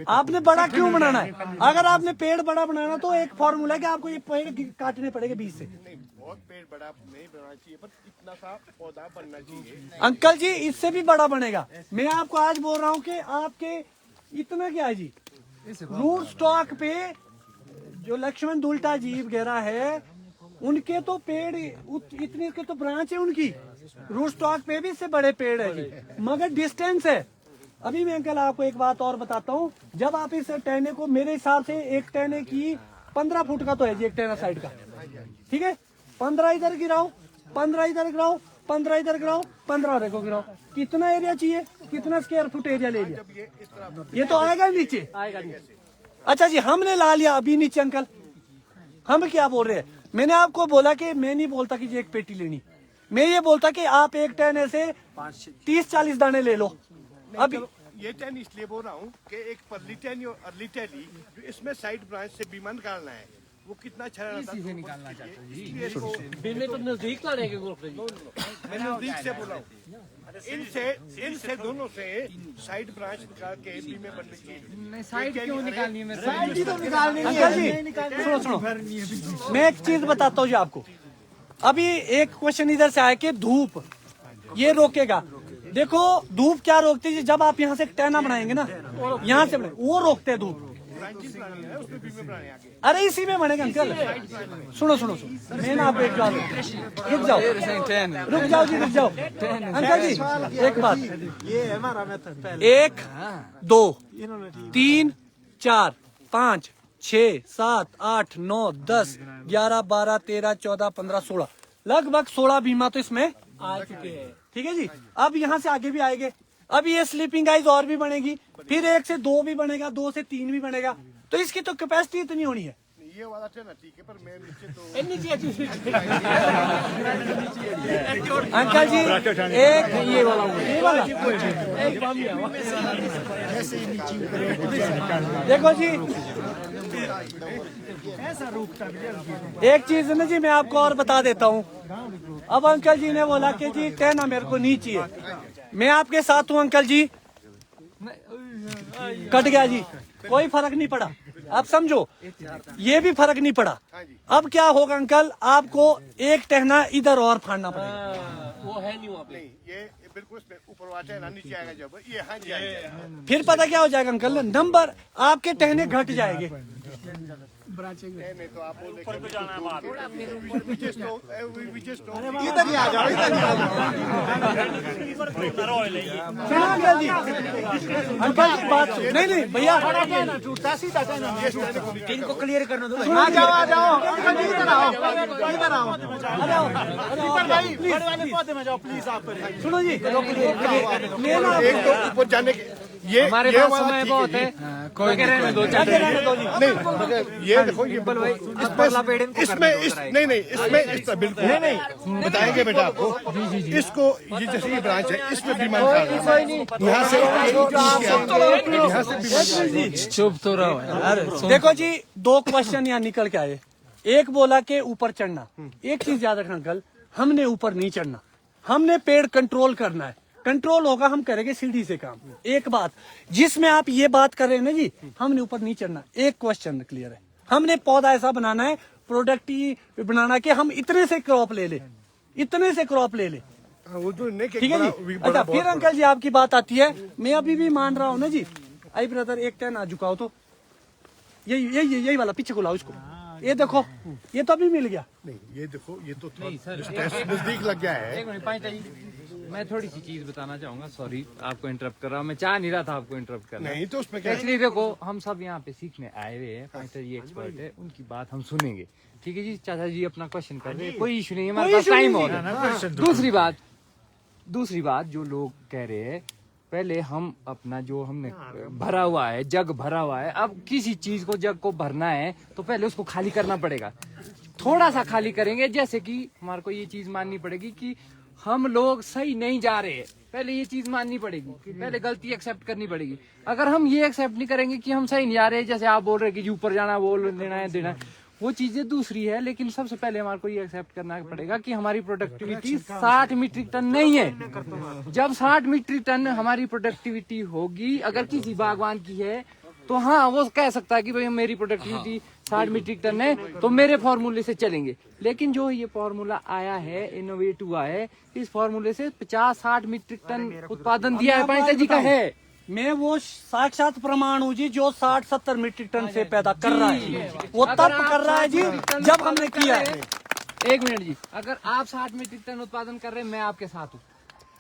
आपने बड़ा क्यों बनाना है? अगर आपने पेड़ बड़ा बनाना तो एक फॉर्मूला है कि आपको ये पेड़ काटने पड़ेगे बीच से। नहीं, बहुत पेड़ बड़ा नहीं बनाना चाहिए, पर इतना सा पौधा बनना चाहिए। अंकल जी इससे भी बड़ा बनेगा। मैं आपको आज बोल रहा हूँ कि आपके इतना क्या है जी, रूट स्टॉक पे जो लक्ष्मण दुल्टा जी वगैरह है, उनके तो पेड़ इतने के तो ब्रांच है उनकी, रूट स्टॉक पे भी इससे बड़े पेड़ है जी, मगर डिस्टेंस है। अभी मैं अंकल आपको एक बात और बताता हूँ, जब आप इस टहने को, मेरे हिसाब से एक टहने की 15 फुट का तो है जी, एक टहना साइड का, ठीक है, 15 इधर गिराओ, 15 इधर गिराओ, 15 इधर गिराओ, 15 रेको गिराओ, कितना एरिया चाहिए, कितना स्क्वायर फुट एरिया ले लिया, ये तो आएगा नीचे, आएगा नीचे। अच्छा जी, हमने ला लिया अभी नीचे अंकल, हम क्या बोल रहे हैं? मैंने आपको बोला कि मैं नहीं बोलता कि ये एक पेटी लेनी, मैं ये बोलता कि आप एक टहने से 30-40 दाने ले लो। अभी ये टेन इसलिए बोल रहा हूँ कि एक परली टेन और अर्ली टेली, जो इसमें साइड ब्रांच से बीमा निकालना है, वो कितना अच्छा रहता है। निकालना चाहता हूँ, बीमे तो नजदीक लाने के ग्रुप मैं नजदीक से बोला हूँ, इनसे दोनों से साइड ब्रांच निकाल के बीमे बनने चाहिए। साइड क्यों निकालनी है? साइड ही तो निकालनी है अंकल जी। सुनो सुनो, मैं एक चीज बताता हूँ जी आपको। अभी एक क्वेश्चन इधर से आया कि धूप ये रोकेगा। देखो धूप क्या रोकती है? जब आप यहाँ से टहना बनाएंगे ना, यहाँ से वो रोकते हैं धूप। अरे इसी में बनेगा अंकल। सुनो सुनो सुनो, मैं ना आपको एक बात, रुक जाओ जी, रुक जाओ अंकल जी, एक बात, ये है हमारा मेथड पहले। 1 2 3 4 5 6 7 8 9 10 11 12 13 14 15 16, लगभग 16 बीमा तो इसमें आ चुके हैं। ठीक है जी, अब यहाँ से आगे भी आएंगे। अब ये स्लीपिंग आइज और भी बनेगी, फिर 1 से 2 भी बनेगा, 2 से 3 भी बनेगा, तो इसकी तो कैपेसिटी इतनी होनी है। ये वाला टेन ठीक है, पर मैं नीचे तो अंकल जी एक ये वाला देखो जी, एक चीज ना जी मैं आपको और बता देता हूँ। अब अंकल जी ने बोला कि जी टहना मेरे को नहीं चाहिए, मैं आपके साथ हूँ अंकल जी, कट गया जी, कोई फर्क नहीं पड़ा। आप समझो, ये भी फर्क नहीं पड़ा। अब क्या होगा अंकल, आपको एक टहना इधर और फाड़ना पड़ेगा। वो है नहीं वहाँ पे। नहीं, ये बिल्कुल इसमें ऊपर वाला है ना, नीचे आएगा जब ये हाँ जी आएगा। फिर पता क्या हो जाएगा अंकल, नंबर आपके टहने घट जाएंगे। नहीं तो आप बोल ऊपर तो जाना है, इधर ही आ जाओ, इधर ही आ जाओ। सुनो अंकल जी, अंकल जी बात सुनो। नहीं नहीं भैया, इनको क्लियर करना दो। आ जाओ, आ जाओ, इधर आओ, इधर आओ। सुनो जी, एक तो ऊपर जाने के ये हमारे ये पास वाला समय ठीक बहुत है। है, कोई रहने दो। नहीं मगर ये देखो ये इसमें नहीं इसमें बिल्कुल नहीं बताएंगे बेटा आपको। इसको ये जैसे ये ब्रांच है, इसमें बीमार यहाँ से चुप तो रहो यार। देखो जी, दो क्वेश्चन यहाँ निकल के आए। एक बोला कि ऊपर चढ़ना, एक चीज याद रखना अंकल, हमने ऊपर नहीं चढ़ना, हमने पेड़ कंट्रोल करना है। कंट्रोल होगा, हम करेंगे सीढ़ी से काम। एक बात जिसमें आप ये बात कर रहे हैं ना जी, हमने ऊपर नहीं चढ़ना। एक क्वेश्चन क्लियर है, हमने पौधा ऐसा बनाना है, प्रोडक्टिव बनाना कि हम इतने से क्रॉप ले ले, इतने से क्रॉप ले ले। वो तो नहीं ठीक है जी। अच्छा फिर अंकल जी आपकी बात आती है, मैं अभी भी मान रहा हूँ ना जी। आई ब्रदर एक टन आ झुकाओ तो यही वाला पीछे को लाओ इसको। ये देखो, ये तो अभी मिल गया। नहीं ये देखो ये तो नजदीक लग गया है। एक मिनट पांचा जी, मैं थोड़ी सी चीज बताना चाहूंगा। सॉरी आपको इंटरप्ट कर रहा हूँ, मैं चाह नहीं रहा था आपको इंटरप्ट करना। नहीं तो उसमें क्या है? एक्चुअली देखो, हम सब यहाँ पे सीखने आए हुए हैं, पांचा जी एक्सपर्ट है, उनकी बात हम सुनेंगे। ठीक है जी, चाचा जी अपना क्वेश्चन कर रहे हैं, कोई इशू नहीं है, हमारे पास टाइम और। दूसरी बात जो लोग कह रहे हैं, पहले हम अपना जो हमने भरा हुआ है, जग भरा हुआ है, अब किसी चीज को जग को भरना है तो पहले उसको खाली करना पड़ेगा। थोड़ा सा खाली करेंगे, जैसे कि हमारे को ये चीज माननी पड़ेगी कि हम लोग सही नहीं जा रहे हैं, पहले ये चीज माननी पड़ेगी, पहले गलती एक्सेप्ट करनी पड़ेगी। अगर हम ये एक्सेप्ट नहीं करेंगे कि हम सही नहीं जा रहे, जैसे आप बोल रहे हैं कि ऊपर जाना, बोल देना है, वो चीजें दूसरी है। लेकिन सबसे पहले हमारे को ये एक्सेप्ट करना पड़ेगा कि हमारी प्रोडक्टिविटी 60 मीट्रिक टन नहीं है। जब 60 मीट्रिक टन हमारी प्रोडक्टिविटी होगी, अगर किसी बागवान की है तो हाँ वो कह सकता है कि भाई मेरी प्रोडक्टिविटी 60 मीट्रिक टन है तो मेरे फॉर्मूले से चलेंगे। लेकिन जो ये फॉर्मूला आया है, इनोवेट हुआ है, इस फॉर्मूले से 50-60 मीट्रिक टन उत्पादन दिया है, पांचा जी का है। मैं वो साक्षात प्रमाण हूँ जी, जो 60-70 मीट्रिक टन से पैदा कर रहा है, वो तब कर रहा है जी जब हमने किया है। एक मिनट जी, अगर आप 60 मीट्रिक टन उत्पादन कर रहे हैं, मैं आपके साथ हूँ।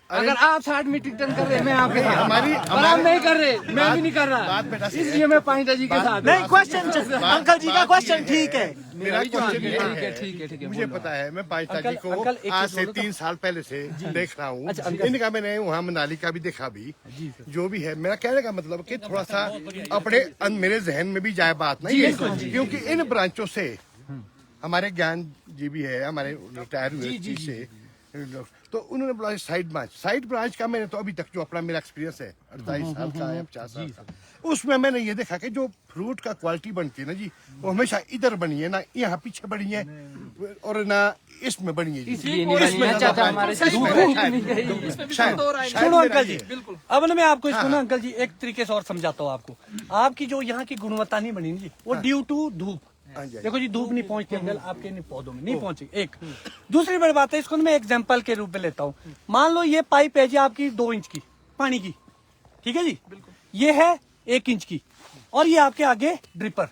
अगर आप 60 मीट्रिक टन कर रहे हैं, मैं आपके साथ। पर आप नहीं कर रहे, मैं भी नहीं कर रहा, इसलिए मैं पांचा जी के साथ। नहीं क्वेश्चन अंकल जी का क्वेश्चन ठीक है। मेरा क्वेश्चन ये है, ठीक है। मुझे पता है, मैं पांचा जी को अंकल, एक आज चीज से बोलो तो। 3 साल पहले से देख रहा हूँ। अच्छा, अंकल। इनका मैंने वहाँ मनाली का भी देखा भी, जो भी है। मेरा कहने का मतलब कि थोड़ा सा अपने मेरे जहन में भी जाए बात नहीं है, क्योंकि इन ब्रांचों से हमारे ज्ञान जी भी है, हमारे रिटायर हुए जी से, तो उन्होंने बोला साइड ब्रांच का मैंने तो अभी तक जो अपना मेरा एक्सपीरियंस है 48 साल का या 50 साल का, उसमें मैंने ये देखा कि जो फ्रूट का क्वालिटी बनती है ना जी, वो हमेशा इधर बनी है, ना यहाँ पीछे बनी है और ना इसमें बनी है जी। इसलिए नहीं बनी है, चाचा हमारे से दूर नहीं गई। सुनो अंकल जी, अब ना मैं आपको इसको ना अंकल जी एक तरीके से और समझाता हूँ आपको। आपकी जो यहाँ की गुणवत्ता नहीं बनी जी, वो ड्यू टू धूप। देखो जी, धूप नहीं पहुंचती अंकल आपके पौधों में, नहीं पहुंची। एक दूसरी बड़ी बात है, इसको मैं एग्जांपल के रूप में लेता हूँ। मान लो ये पाइप है जी आपकी 2 इंच की पानी की, ठीक है जी, ये है 1 इंच की, और ये आपके आगे ड्रिपर,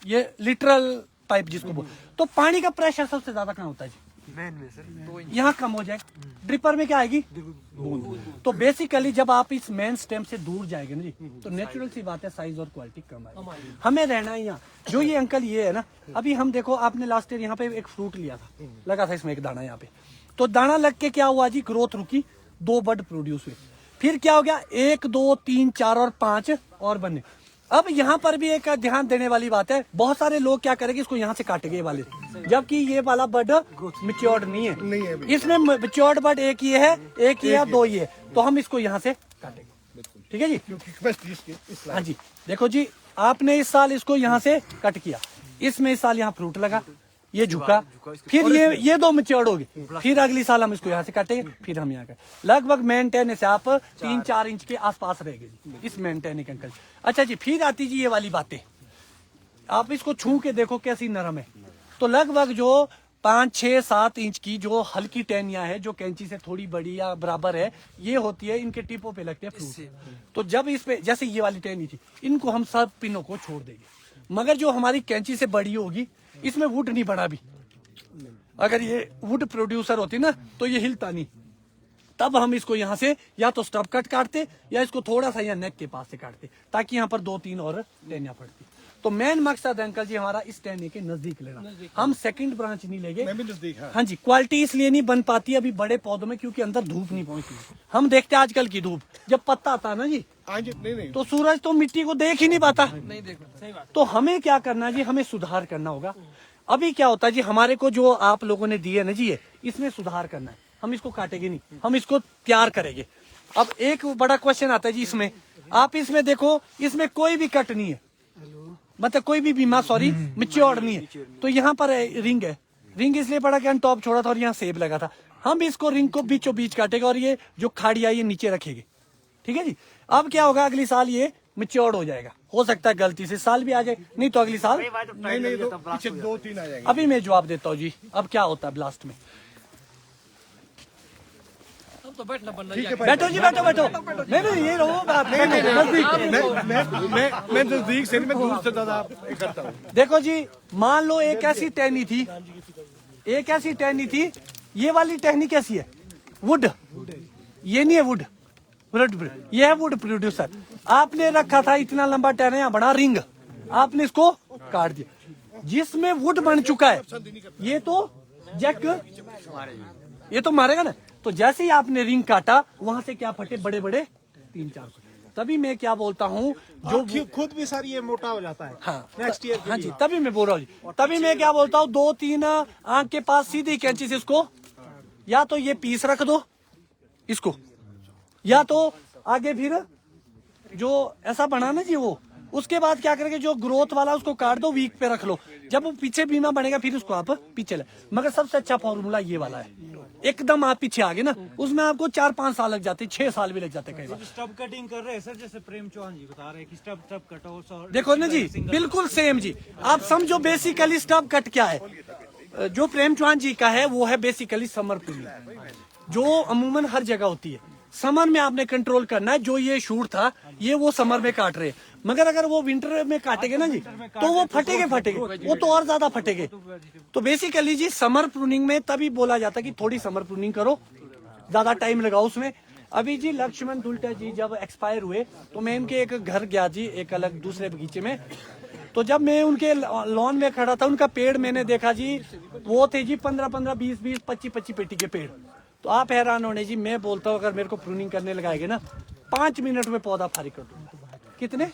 ये लिटरल पाइप जिसको बोल। तो पानी का प्रेशर सबसे ज्यादा कहाँ होता है जी? यहाँ कम हो जाएगा। ड्रिपर में क्या आएगी? बूंद। तो बेसिकली जब आप इस मेन स्टेम से दूर जाएंगे ना जी, तो नेचुरल सी बात है साइज और क्वालिटी कम आएगी। हमें रहना है यहाँ। जो ये अंकल ये है ना, अभी हम देखो, आपने लास्ट ईयर यहाँ पे एक फ्रूट लिया था, लगा था इसमें एक दाना यहाँ पे, तो दाना लग के क्या हुआ जी, ग्रोथ रुकी, 2 बड प्रोड्यूस हुए। फिर क्या हो गया, 1, 2, 3, 4 और 5 और बने। अब यहाँ पर भी एक ध्यान देने वाली बात है, बहुत सारे लोग क्या करेंगे, इसको यहाँ से काटेंगे ये वाले, जबकि ये वाला बड मैच्योर्ड नहीं है, इसमें मैच्योर्ड बड एक ये है, एक ये है, 2 ये, तो हम इसको यहाँ से काटेंगे। ठीक है जी, हाँ जी। देखो जी, आपने इस साल इसको यहाँ से कट किया, इसमें इस साल यहाँ फ्रूट लगा, ये झुका, फिर ये 2 मैच्योर्ड हो गए, फिर अगली साल हम इसको यहाँ से काटेंगे, फिर हम यहाँ करें। लगभग मेंटेन से आप 3-4 इंच के आसपास रहेंगे जी, इस मेंटेन के अंकल। अच्छा जी, फिर आती जी ये वाली बातें। आप इसको छू के देखो कैसी नरम है। तो लगभग जो 5, 6, 7 इंच की जो हल्की टहनियां है जो कैंची से थोड़ी बड़ी या बराबर है, ये होती है, इनके टिपों पे लगते हैं फ्रूट। तो जब इस पे जैसे ये वाली टहनी थी, इनको हम सब पिनों को छोड़ देंगे। मगर जो हमारी कैंची से बड़ी होगी, इसमें वुड नहीं बना भी। अगर ये वुड प्रोड्यूसर होती ना तो ये हिलता नहीं। तब हम इसको यहाँ से या तो स्टब कट काटते या इसको थोड़ा सा यहाँ नेक के पास से काटते, ताकि यहाँ पर 2-3 और टहनियां पड़ती। तो मेन मकसद अंकल जी हमारा इस टहनी के नजदीक लेना। हम सेकंड ब्रांच नहीं लेंगे। मैं भी नजदीक, हाँ जी, क्वालिटी इसलिए नहीं बन पाती अभी बड़े पौधों में, क्योंकि अंदर धूप नहीं पहुंचती। हम देखते हैं आजकल की धूप, जब पत्ता आता है ना जी, आज नहीं तो सूरज तो मिट्टी को देख ही नहीं पाता। नहीं देख सही बात। तो हमें क्या करना है जी, हमें सुधार करना होगा। अभी क्या होता है जी, हमारे को जो आप लोगों ने दिए ना जी, ये इसमें सुधार करना है। हम इसको काटेंगे नहीं, हम इसको तैयार करेंगे। अब एक बड़ा क्वेश्चन आता है जी, इसमें आप इसमें देखो, इसमें कोई भी कट नहीं है, मतलब कोई भी बीमा सॉरी मिच्योर नहीं है। तो यहाँ पर रिंग है, रिंग इसलिए पड़ा कि हम टॉप छोड़ा था और यहाँ सेब लगा था। हम इसको रिंग को बीचों बीच काटेगा और ये जो खाड़िया ये नीचे रखेंगे, ठीक है जी। अब क्या होगा, अगली साल ये मिच्योर हो जाएगा। हो सकता है गलती से साल भी आ जाए, नहीं तो अगली साल नहीं तो पीछे 2-3 आ जाएंगे। अभी मैं जवाब देता हूँ जी। अब क्या होता है ब्लास्ट में, बैठो जी, बैठो बैठो। मैं भी ये रहूँ मैं नजदीक से नहीं, मैं दूर से ज्यादा करता हूँ। देखो जी, मान लो एक ऐसी टहनी थी, एक ऐसी टहनी थी, ये वाली टहनी कैसी है, वुड, ये नहीं है वुड, ये है वुड प्रोड्यूसर। आपने रखा था इतना लंबा टहना, यहाँ बड़ा रिंग, आपने इसको काट दिया, जिसमें वुड बन चुका है। ये तो जैक, ये तो मारेगा ना। तो जैसे ही आपने रिंग काटा, वहां से क्या फटे, बड़े बड़े 3-4 फटे। तभी मैं क्या बोलता हूँ, जो खुद भी सर ये मोटा हो जाता है। हाँ नेक्स्ट ईयर हाँ जी, तभी मैं बोल रहा हूँ जी। तभी मैं क्या बोलता हूँ, 2-3 आंख के पास सीधी कैंची से इसको या तो ये पीस रख दो इसको, या तो आगे फिर जो ऐसा बना ना जी, वो उसके बाद क्या करेंगे, जो ग्रोथ वाला उसको काट दो, वीक पे रख लो। जब वो पीछे बीमा बनेगा फिर उसको आप पीछे ले। मगर सबसे अच्छा फॉर्मूला ये वाला है, एकदम आप पीछे आ गए ना, उसमें आपको 4-5 साल लग जाते, 6 साल भी लग जाते कई बार। स्टब कटिंग कर रहे हैं सर, जैसे प्रेम चौहान जी बता रहे हैं कि स्टब कटो सर। देखो ना जी, बिल्कुल सेम जी। आप समझो बेसिकली स्टब कट क्या है। जो प्रेम चौहान जी का है वो है बेसिकली समर प्रूनिंग, जो अमूमन हर जगह होती है। समर में आपने कंट्रोल करना है। जो ये शूट था, ये वो समर में काट रहे हैं, मगर अगर वो विंटर में काटेंगे ना जी, तो वो फटेंगे, वो तो और ज्यादा फटेंगे। तो बेसिकली जी समर प्रूनिंग में तभी बोला जाता है कि थोड़ी समर प्रूनिंग करो, ज्यादा टाइम लगाओ उसमें। अभी जी लक्ष्मण दुल्टा जी जब एक्सपायर हुए, तो मैं इनके एक घर गया जी, एक अलग दूसरे बगीचे में। तो जब मैं उनके लॉन में खड़ा था, उनका पेड़ मैंने देखा जी, वो थे जी 15-15, 20-20, 25-25 पेटी के पेड़। तो आप हैरान होने जी, मैं बोलता हूँ अगर मेरे को प्रूनिंग करने लगाएंगे ना, 5 मिनट में पौधा फारिग कर दूंगा। कितने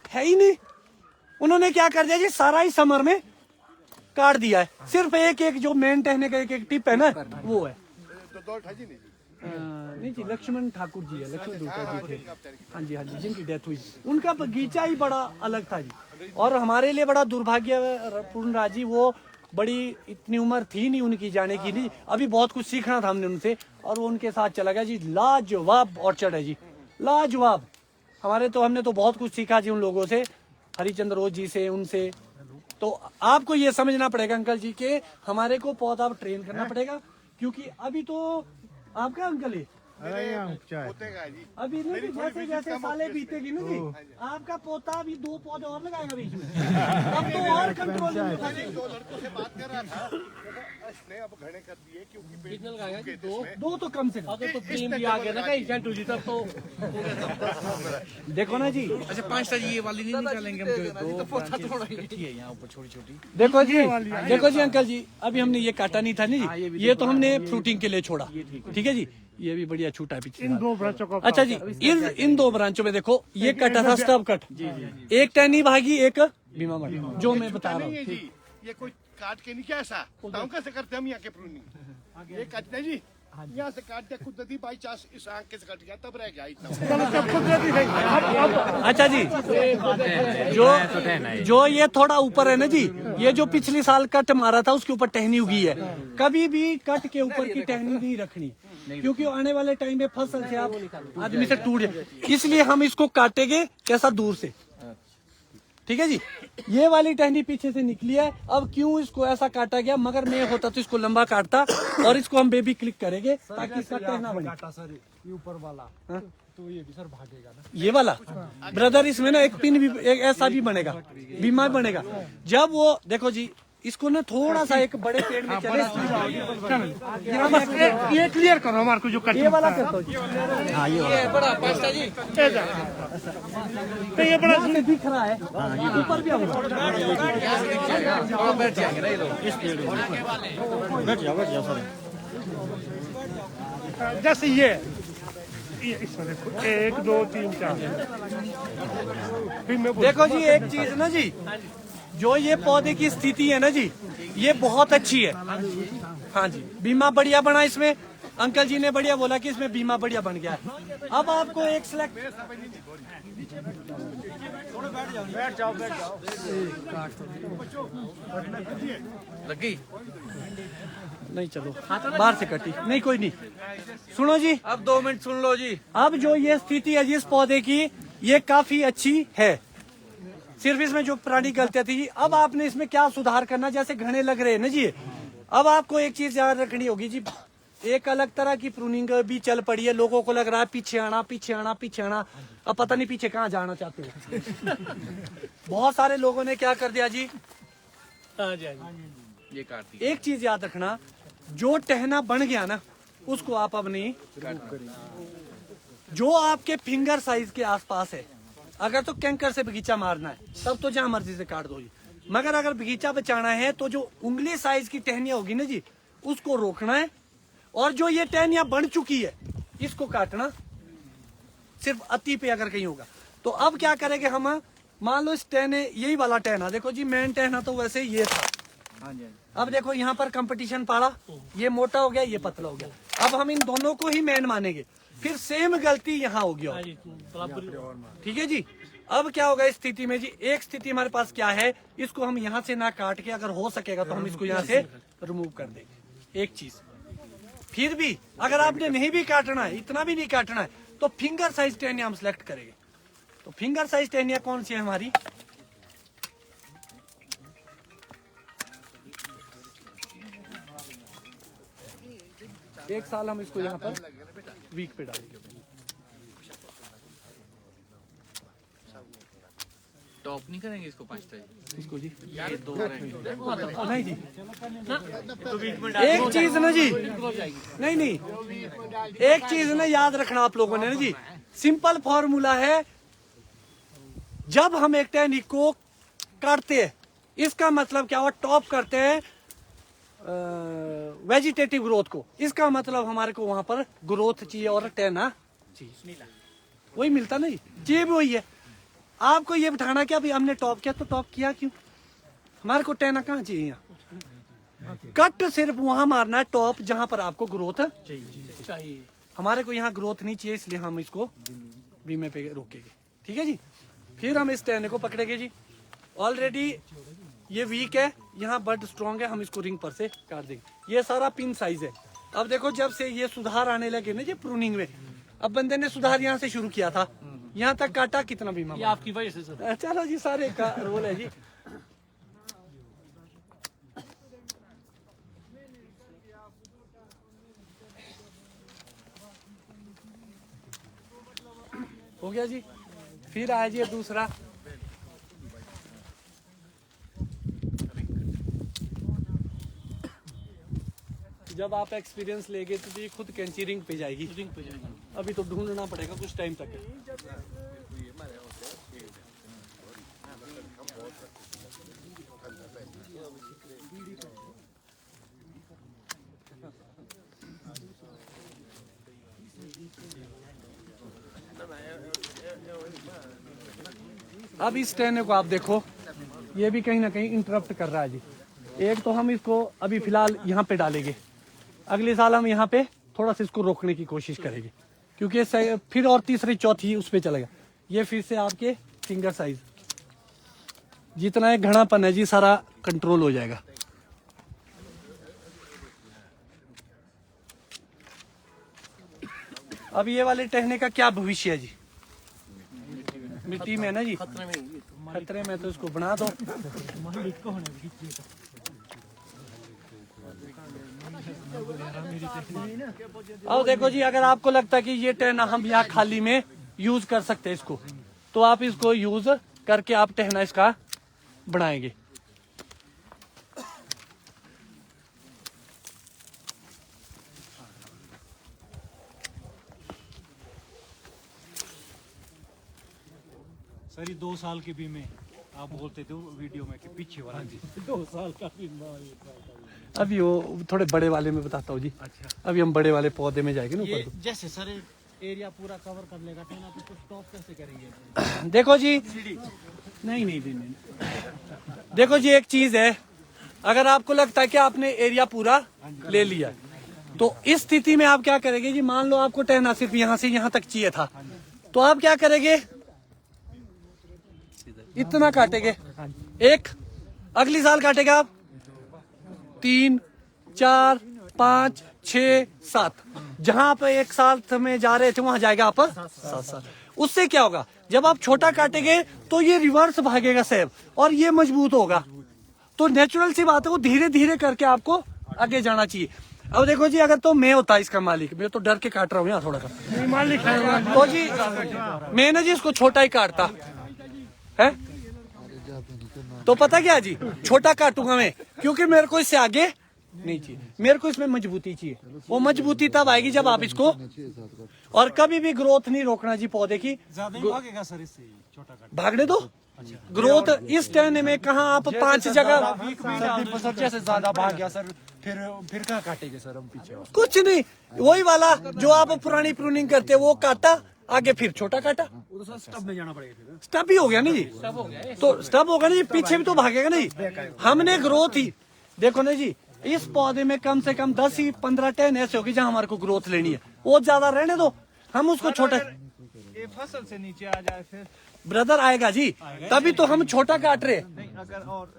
है ही नहीं। उन्होंने क्या कर दिया जी, सारा ही समर में काट दिया है। सिर्फ एक जो मेन टहने का एक टिप है ना, वो है। नहीं जी, लक्ष्मण ठाकुर जी है, लक्ष्मण दुल्टा जी थे। हाँ जी, जिनकी डेथ हुई, उनका बगीचा ही बड़ा अलग था जी। और हमारे लिए बड़ा दुर्भाग्यपूर्ण रहा जी, वो बड़ी इतनी उम्र थी नहीं उनकी जाने की, नहीं अभी बहुत कुछ सीखना था हमने उनसे, और वो उनके साथ चला गया जी। लाजवाब ऑर्चर्ड है जी, लाजवाब। हमने तो बहुत कुछ सीखा जी उन लोगों से, हरिचंद्र रोज जी से, उनसे। तो आपको ये समझना पड़ेगा अंकल जी के हमारे को पौधा ट्रेन करना पड़ेगा, क्योंकि अभी तो आपका अंकल है अभी नहीं, जैसे जैसे साले बीतेगी ना जी, आपका पोता अभी 2 पौधे और लगाएगा बीच में, तब तो और कंट्रोल में। 2 लड़कों से बात कर रहा था, इसने अब घने कर दिए क्योंकि 2 तो कम से कम। तो प्रेम भी आ गया ना कहीं सेंटू जी, तब तो देखो ना जी। अच्छा 5 ये वाली नहीं निकालेंगे हम, जो 2 इकट्ठी है यहाँ ऊपर छोटी छोटी। देखो जी अंकल जी, अभी हमने ये काटा नहीं था नहीं जी, ये तो हमने फ्रूटिंग के लिए छोड़ा, ठीक है जी। ये भी बढ़िया छूटा है पीछे। इन 2 ब्रांचों को, अच्छा जी, इन 2 ब्रांचों में देखो, ये कटा था स्टब कट, एक टहनी भागी, एक बीमा मर, जो मैं बता रहा हूँ। ये कोई काट के नहीं, क्या ऐसा बताऊं कैसे करते हम यहाँ के प्रूनिंग। ये काटते जी, यहाँ से काट दिया, कुदरती बाई चांस इस आंख के से कट गया, तब रह गया इतना। अच्छा जी, जो ये थोड़ा ऊपर है ना जी, ये जो पिछले साल कट मारा था उसके ऊपर टहनी उगी है। कभी भी कट के ऊपर की टहनी नहीं रखनी, क्योंकि आने वाले टाइम में फसल से आप आदमी से टूट जाए। इसलिए हम इसको काटेंगे कैसा, दूर से। ठीक है जी। ये वाली टहनी पीछे से निकली है। अब क्यों इसको ऐसा काटा गया, मगर मैं होता तो इसको लंबा काटता, और इसको हम बेबी क्लिक करेंगे ताकि इसका टहना बने। सर ये ऊपर वाला हाँ? तो ये भी सर भागेगा ना। ये वाला ब्रदर, इसमें ना एक पिन भी, एक ऐसा भी बनेगा, बीमा भी बनेगा। जब वो देखो जी, इसको ना थोड़ा सा एक बड़े पेड़ में चले, ये क्लियर करो हमारे को जो कट ये वाला कर दो जी। ये बड़ा पास्ता जी तो ये बड़ा यहाँ से दिख रहा है, ऊपर भी आऊंगा। बैठ जाएंगे ना ये लोग। बैठ जाओ सर। जैसे ये इसमें देखो 1 2 3 4 फिर मैं देखो जी एक चीज ना जी, जो ये पौधे की स्थिति है ना जी, ये बहुत अच्छी है। हाँ जी, बीमा बढ़िया बना इसमें, अंकल जी ने बढ़िया बोला कि इसमें बीमा बढ़िया बन गया है। अब आपको एक सिलेक्ट, बैठ जाओ लग गई। नहीं चलो बाहर से कटी, नहीं कोई नहीं। सुनो जी, अब 2 मिनट सुन लो जी। अब जो ये स्थिति है जिस पौधे की, ये काफी अच्छी है। सिर्फ इसमें जो पुरानी गलतियां थी, अब आपने इसमें क्या सुधार करना, जैसे घने लग रहे हैं ना जी। अब आपको एक चीज याद रखनी होगी जी, एक अलग तरह की प्रूनिंग भी चल पड़ी है। लोगों को लग रहा है पीछे आना पीछे आना पीछे आना, अब पता नहीं पीछे कहाँ जाना चाहते हो। बहुत सारे लोगों ने क्या कर दिया जी, ये काट दी। एक चीज याद रखना, जो टहना बन गया ना, उसको आप अब नहीं, जो आपके फिंगर साइज के आसपास है, अगर तो कैंकर से बगीचा मारना है तब तो जहां मर्जी से काट दो जी, मगर अगर बगीचा बचाना है तो जो उंगली साइज की टहनियां होगी ना जी, उसको रोकना है। और जो ये टहनियां बन चुकी है, इसको काटना, सिर्फ अति पे अगर कहीं होगा तो। अब क्या करेंगे हम, मान लो इस टहने, यही वाला टहना देखो जी, मेन टहना तो वैसे ये था। अब देखो यहाँ पर कंपटीशन पाड़ा, ये मोटा हो गया ये पतला हो गया, अब हम इन दोनों को ही मेन मानेंगे, फिर सेम गलती यहाँ होगी। ठीक है जी। अब क्या होगा इस स्थिति में जी, एक स्थिति हमारे पास क्या है, इसको हम यहाँ से ना काट के, अगर हो सकेगा तो हम इसको यहाँ से रिमूव कर देंगे। एक चीज, फिर भी अगर आपने नहीं भी काटना है, इतना भी नहीं काटना है, तो फिंगर साइज टहनिया हम सिलेक्ट करेंगे। तो फिंगर साइज टहनिया कौन सी है हमारी, एक साल हम इसको यहाँ पर वीक पे डालेंगे। टॉप नहीं करेंगे इसको 5 टाइम इसको जी, ये 2 रहेंगे। नहीं जी, एक चीज ना जी, नहीं नहीं, एक चीज ना याद रखना आप लोगों ने ना जी, सिंपल फॉर्मूला है। जब हम एक टहनी को काटते हैं, इसका मतलब क्या हुआ, टॉप करते हैं वेजिटेटिव ग्रोथ को, इसका मतलब हमारे को वहां पर ग्रोथ चाहिए और टहना चाहिए, वही मिलता नहीं, चाहिए भी वही है। आपको ये बिठाना क्या भाई हमने टॉप किया, तो टॉप किया क्यों, हमारे को टहना कहाँ चाहिए यहाँ, कट सिर्फ वहां मारना है टॉप जहां पर आपको ग्रोथ चाहिए। हमारे को यहाँ ग्रोथ नहीं चाहिए, इसलिए हम इसको बीमे पे रोकेंगे। ठीक है जी। फिर हम इस टहने को पकड़ेंगे जी, ऑलरेडी ये वीक है, यहाँ बड स्ट्रॉन्ग है, हम इसको रिंग पर से काट देंगे। ये सारा पिन साइज है। अब देखो जब से ये सुधार आने लगे ना जी प्रूनिंग में, अब बंदे ने सुधार यहाँ से शुरू किया था, यहाँ तक काटा, कितना बीमा, ये आपकी वजह से सर। चलो जी, सारे का रोल है जी। हो गया जी। फिर आया जी दूसरा, जब आप एक्सपीरियंस लेंगे तो ये खुद कैंची रिंग पे जाएगी। अभी तो ढूंढना पड़ेगा कुछ टाइम तक। अब इस टहने को आप देखो, ये भी कहीं ना कहीं इंटरप्ट कर रहा है जी। एक तो हम इसको अभी फिलहाल यहाँ पे डालेंगे, अगले साल हम यहाँ पे थोड़ा सा इसको रोकने की कोशिश करेंगे, क्योंकि फिर और तीसरी चौथी उस पे चलेगा। ये फिर से आपके फिंगर साइज, जितना एक घनापन है जी सारा कंट्रोल हो जाएगा। अब ये वाले टहने का क्या भविष्य है जी, मिट्टी में है ना जी, खतरे में तो इसको बना दो। अब देखो जी, अगर आपको लगता है कि ये टहना हम यहाँ खाली में यूज कर सकते हैं इसको, तो आप इसको यूज करके आप टहना इसका बनाएंगे। सर ये 2 साल के भी में आप बोलते थे वीडियो में कि पीछे वाला जी 2 साल का भी अभी वो थोड़े बड़े वाले में बताता हूँ जी। अच्छा, अभी हम बड़े वाले पौधे में जाएंगे ना ये ऊपर। जैसे सर एरिया पूरा कवर कर लेगा तो आप इसको स्टॉप कैसे करेंगे? देखो जी, नहीं, देखो जी, एक चीज है, अगर आपको लगता है कि आपने एरिया पूरा ले लिया, तो इस स्थिति में आप क्या करेंगे जी? मान लो आपको टहना सिर्फ यहाँ से यहाँ तक चाहिए था, तो आप क्या करेंगे? इतना काटेंगे, एक अगली साल काटेंगे आप 3, 4, 5, 6, 7, जहां पे एक साल में जा रहे थे वहां जाएगा आप 7 साल। उससे क्या होगा? जब आप छोटा काटेंगे तो ये रिवर्स भागेगा सेब और ये मजबूत होगा। तो नेचुरल सी बात है, वो धीरे धीरे करके आपको आगे जाना चाहिए। अब देखो जी, अगर तो मैं होता इसका मालिक, मैं तो डर के काट रहा हूँ यहाँ थोड़ा सा मालिक तो जी मैं ना जी इसको छोटा ही काटता है, तो पता क्या जी, छोटा काटूंगा मैं, क्योंकि मेरे को इससे आगे नहीं चाहिए, मेरे को इसमें मजबूती चाहिए। वो मजबूती तब आएगी जब आप इसको, और कभी भी ग्रोथ नहीं रोकना जी पौधे की। ज्यादा ही भागेगा सर इससे छोटा काट। भागने दो ग्रोथ। इस टहने में कहाँ आप 5 जगह सर जैसे ज्यादा भाग गया सर, फिर कहाँ काटेंगे सर हम पीछे? कुछ नहीं, वही वाला जो आप पुरानी प्रूनिंग करते हैं, वो काटा आगे, फिर छोटा काटा, वो तो सर स्टब में जाना पड़ेगा। स्टब ही हो गया ना जी, तो स्टब होगा ना जी, पीछे भी तो भागेगा ना जी। हमने ग्रोथ ही देखो ना जी, इस पौधे में कम से कम 10 ही 15 टन ऐसे होगी जहाँ हमारे को ग्रोथ लेनी है, वो ज्यादा रहने दो, हम उसको छोटा। ये फसल से नीचे आ जाए फिर ब्रदर आएगा जी, तभी तो हम छोटा काट रहे, अगर और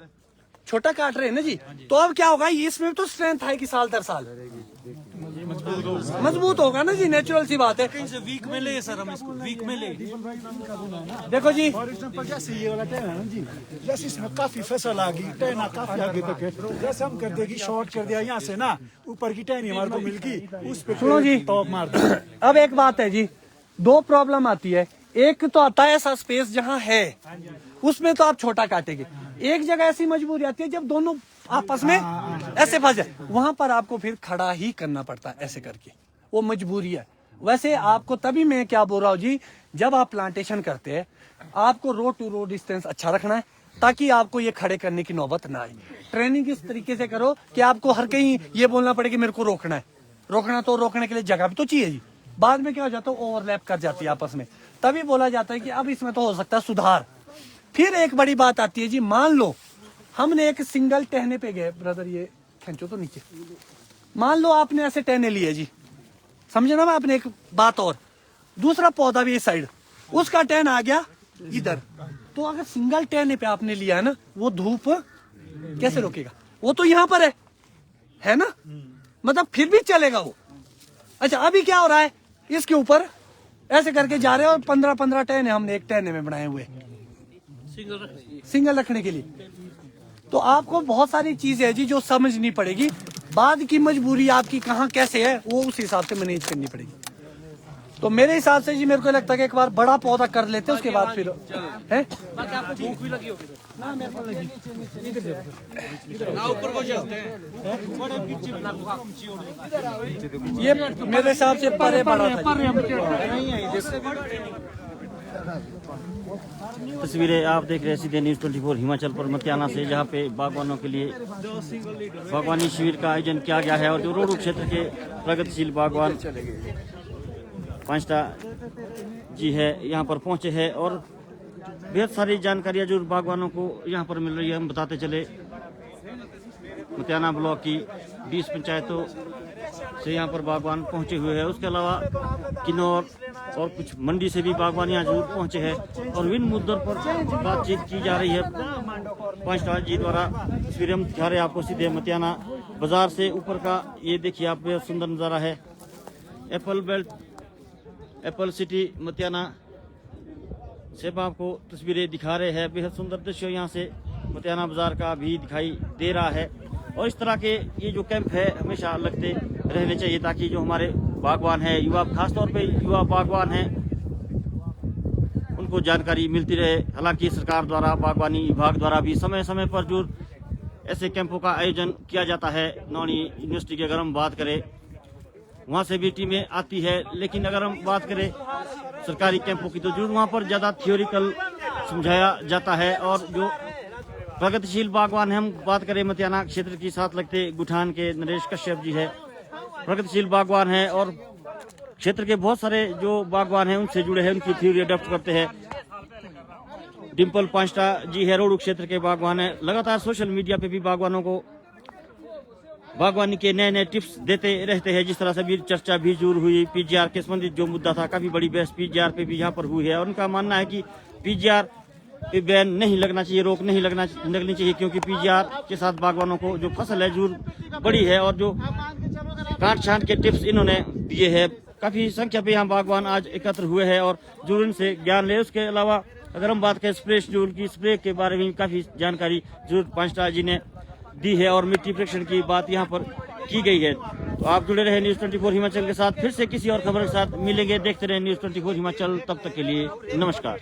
छोटा काट रहे हैं ना जी। तो अब क्या होगा, इसमें तो स्ट्रेंथ आएगी साल दर साल, मजबूत होगा ना जी, नेचुरल सी बात है। कहीं से वीक में ले सर, हम इसको वीक में ले। देखो जी, फॉर एग्जाम्पल जैसे ये वाला टहना है ना जी, जैसे इसमें काफी फसल आ गई, टहना काफी आगे तक है, जैसे हम कर देगी शॉर्ट कर दिया यहाँ से ना, ऊपर की टहनी हमारे को मिल गई, उस पे सुनो जी, टॉप मार दिया। अब एक बात है जी, 2 प्रॉब्लम आती है। एक तो आता है ऐसा स्पेस जहाँ है, उसमें तो आप छोटा काटेंगे। एक जगह ऐसी मजबूरी आती है जब दोनों आपस में ऐसे फंस जाए, वहां पर आपको फिर खड़ा ही करना पड़ता है ऐसे करके, वो मजबूरी है। वैसे आपको तभी मैं क्या बोल रहा हूँ जी, जब आप प्लांटेशन करते हैं आपको रोड टू रोड डिस्टेंस अच्छा रखना है, ताकि आपको ये खड़े करने की नौबत ना आए। ट्रेनिंग इस तरीके से करो कि आपको हर कहीं ये बोलना पड़े कि मेरे को रोकना है। रोकना तो रोकने के लिए जगह भी तो चाहिए जी। बाद में क्या हो जाता है, ओवरलैप कर जाती है आपस में, तभी बोला जाता है कि अब इसमें तो हो सकता है सुधार। फिर एक बड़ी बात आती है जी, मान लो हमने एक सिंगल टहने पे गए, ब्रदर ये खींचो तो नीचे, मान लो आपने ऐसे टहने लिए जी, समझे ना। मैं आपने एक बात और, दूसरा पौधा भी इस साइड, उसका टहन आ गया इधर, तो अगर सिंगल टहने पे आपने लिया है ना, वो धूप कैसे रोकेगा? वो तो यहाँ पर है ना, मतलब फिर भी चलेगा वो। अच्छा अभी क्या हो रहा है, इसके ऊपर ऐसे करके जा रहे हैं और 15-15 टहने हमने एक टहने में बनाए हुए सिंगल रखने के लिए। तो आपको बहुत सारी चीजें है जी जो समझनी पड़ेगी, बाद की मजबूरी आपकी कहाँ कैसे है वो उस हिसाब से मैनेज करनी पड़ेगी। तो मेरे हिसाब से जी मेरे को लगता है कि एक बार बड़ा पौधा कर लेते हैं, उसके बाद फिर है भूख भी लगी होगी ना, मेरे को लगी ऊपर को चलते हैं। ये मेरे हिसाब से परे बड़ा था। तस्वीरें आप देख रहे हैं सीधे न्यूज़ 24 हिमाचल पर मतियाना से, जहां पे बागवानों के लिए बागवानी शिविर का आयोजन किया गया है और जो रोडू क्षेत्र के प्रगतिशील बागवान 5टा जी है यहाँ पर पहुंचे हैं और बेहद सारी जानकारियां जो बागवानों को यहाँ पर मिल रही है हम बताते चले। मतियाना ब्लॉक की 20 पंचायतों से यहाँ पर बागवान पहुंचे हुए हैं, उसके अलावा किन्नौर और कुछ मंडी से भी बागवान यहाँ जरूर पहुंचे हैं और विभिन्न मुद्दों पर बातचीत की जा रही है 5टा जी द्वारा। तस्वीरें हम दिखा रहे हैं आपको सीधे मतियाना बाजार से ऊपर का, ये देखिए आप बेहद सुंदर नज़ारा है। Apple belt, Apple city Matiyana सिर्फ आपको तस्वीरें दिखा रहे हैं। बेहद सुंदर दृश्य यहाँ से मतियाना बाजार का भी दिखाई दे रहा है। और इस तरह के ये जो कैंप है हमेशा लगते रहने चाहिए, ताकि जो हमारे बागवान है, युवा, खासतौर पे युवा बागवान हैं, उनको जानकारी मिलती रहे। हालांकि सरकार द्वारा, बागवानी विभाग द्वारा भी समय समय पर जो ऐसे कैंपों का आयोजन किया जाता है। नौणी यूनिवर्सिटी की अगर हम बात करें, वहाँ से भी टीमें आती है, लेकिन अगर हम बात करें सरकारी कैंपों की तो जरूर वहाँ पर ज़्यादा थियोरिकल समझाया जाता है। और जो प्रगतिशील बागवान है, हम बात करें मतियाना क्षेत्र की, साथ लगते गुठान के नरेश कश्यप जी है, प्रगतिशील बागवान है और क्षेत्र के बहुत सारे जो बागवान हैं उनसे जुड़े हैं, उनकी थ्योरी अडॉप्ट करते हैं। डिम्पल पांचटा जी है, रोहड़ू क्षेत्र के बागवान है, लगातार सोशल मीडिया पे भी बागवानों को बागवानी के नए नए टिप्स देते रहते हैं। जिस तरह से भी चर्चा भी जरूर हुई, पीजीआर के संबंधित जो मुद्दा था, काफी बड़ी बहस पीजीआर पे भी यहाँ पर हुई है। और उनका मानना है कि पीजीआर पे बैन नहीं लगना चाहिए, रोक नहीं लगनी चाहिए, क्योंकि पीजीआर के साथ बागवानों को जो फसल है जरूर बड़ी है। और जो काट छांट के टिप्स इन्होंने दिए हैं, काफी संख्या पे यहाँ बागवान आज एकत्र हुए हैं और जरूर इनसे ज्ञान ले। उसके अलावा अगर हम बात करें स्प्रे शेड्यूल की, स्प्रे के बारे में काफी जानकारी जरूर पांचटा जी ने दी है और मिट्टी परीक्षण की बात यहाँ पर की गई है। तो आप जुड़े रहे न्यूज़ 24 हिमाचल के साथ। फिर से किसी और खबर के साथ मिलेंगे। देखते रहे न्यूज़ 24 हिमाचल। तब तक के लिए नमस्कार।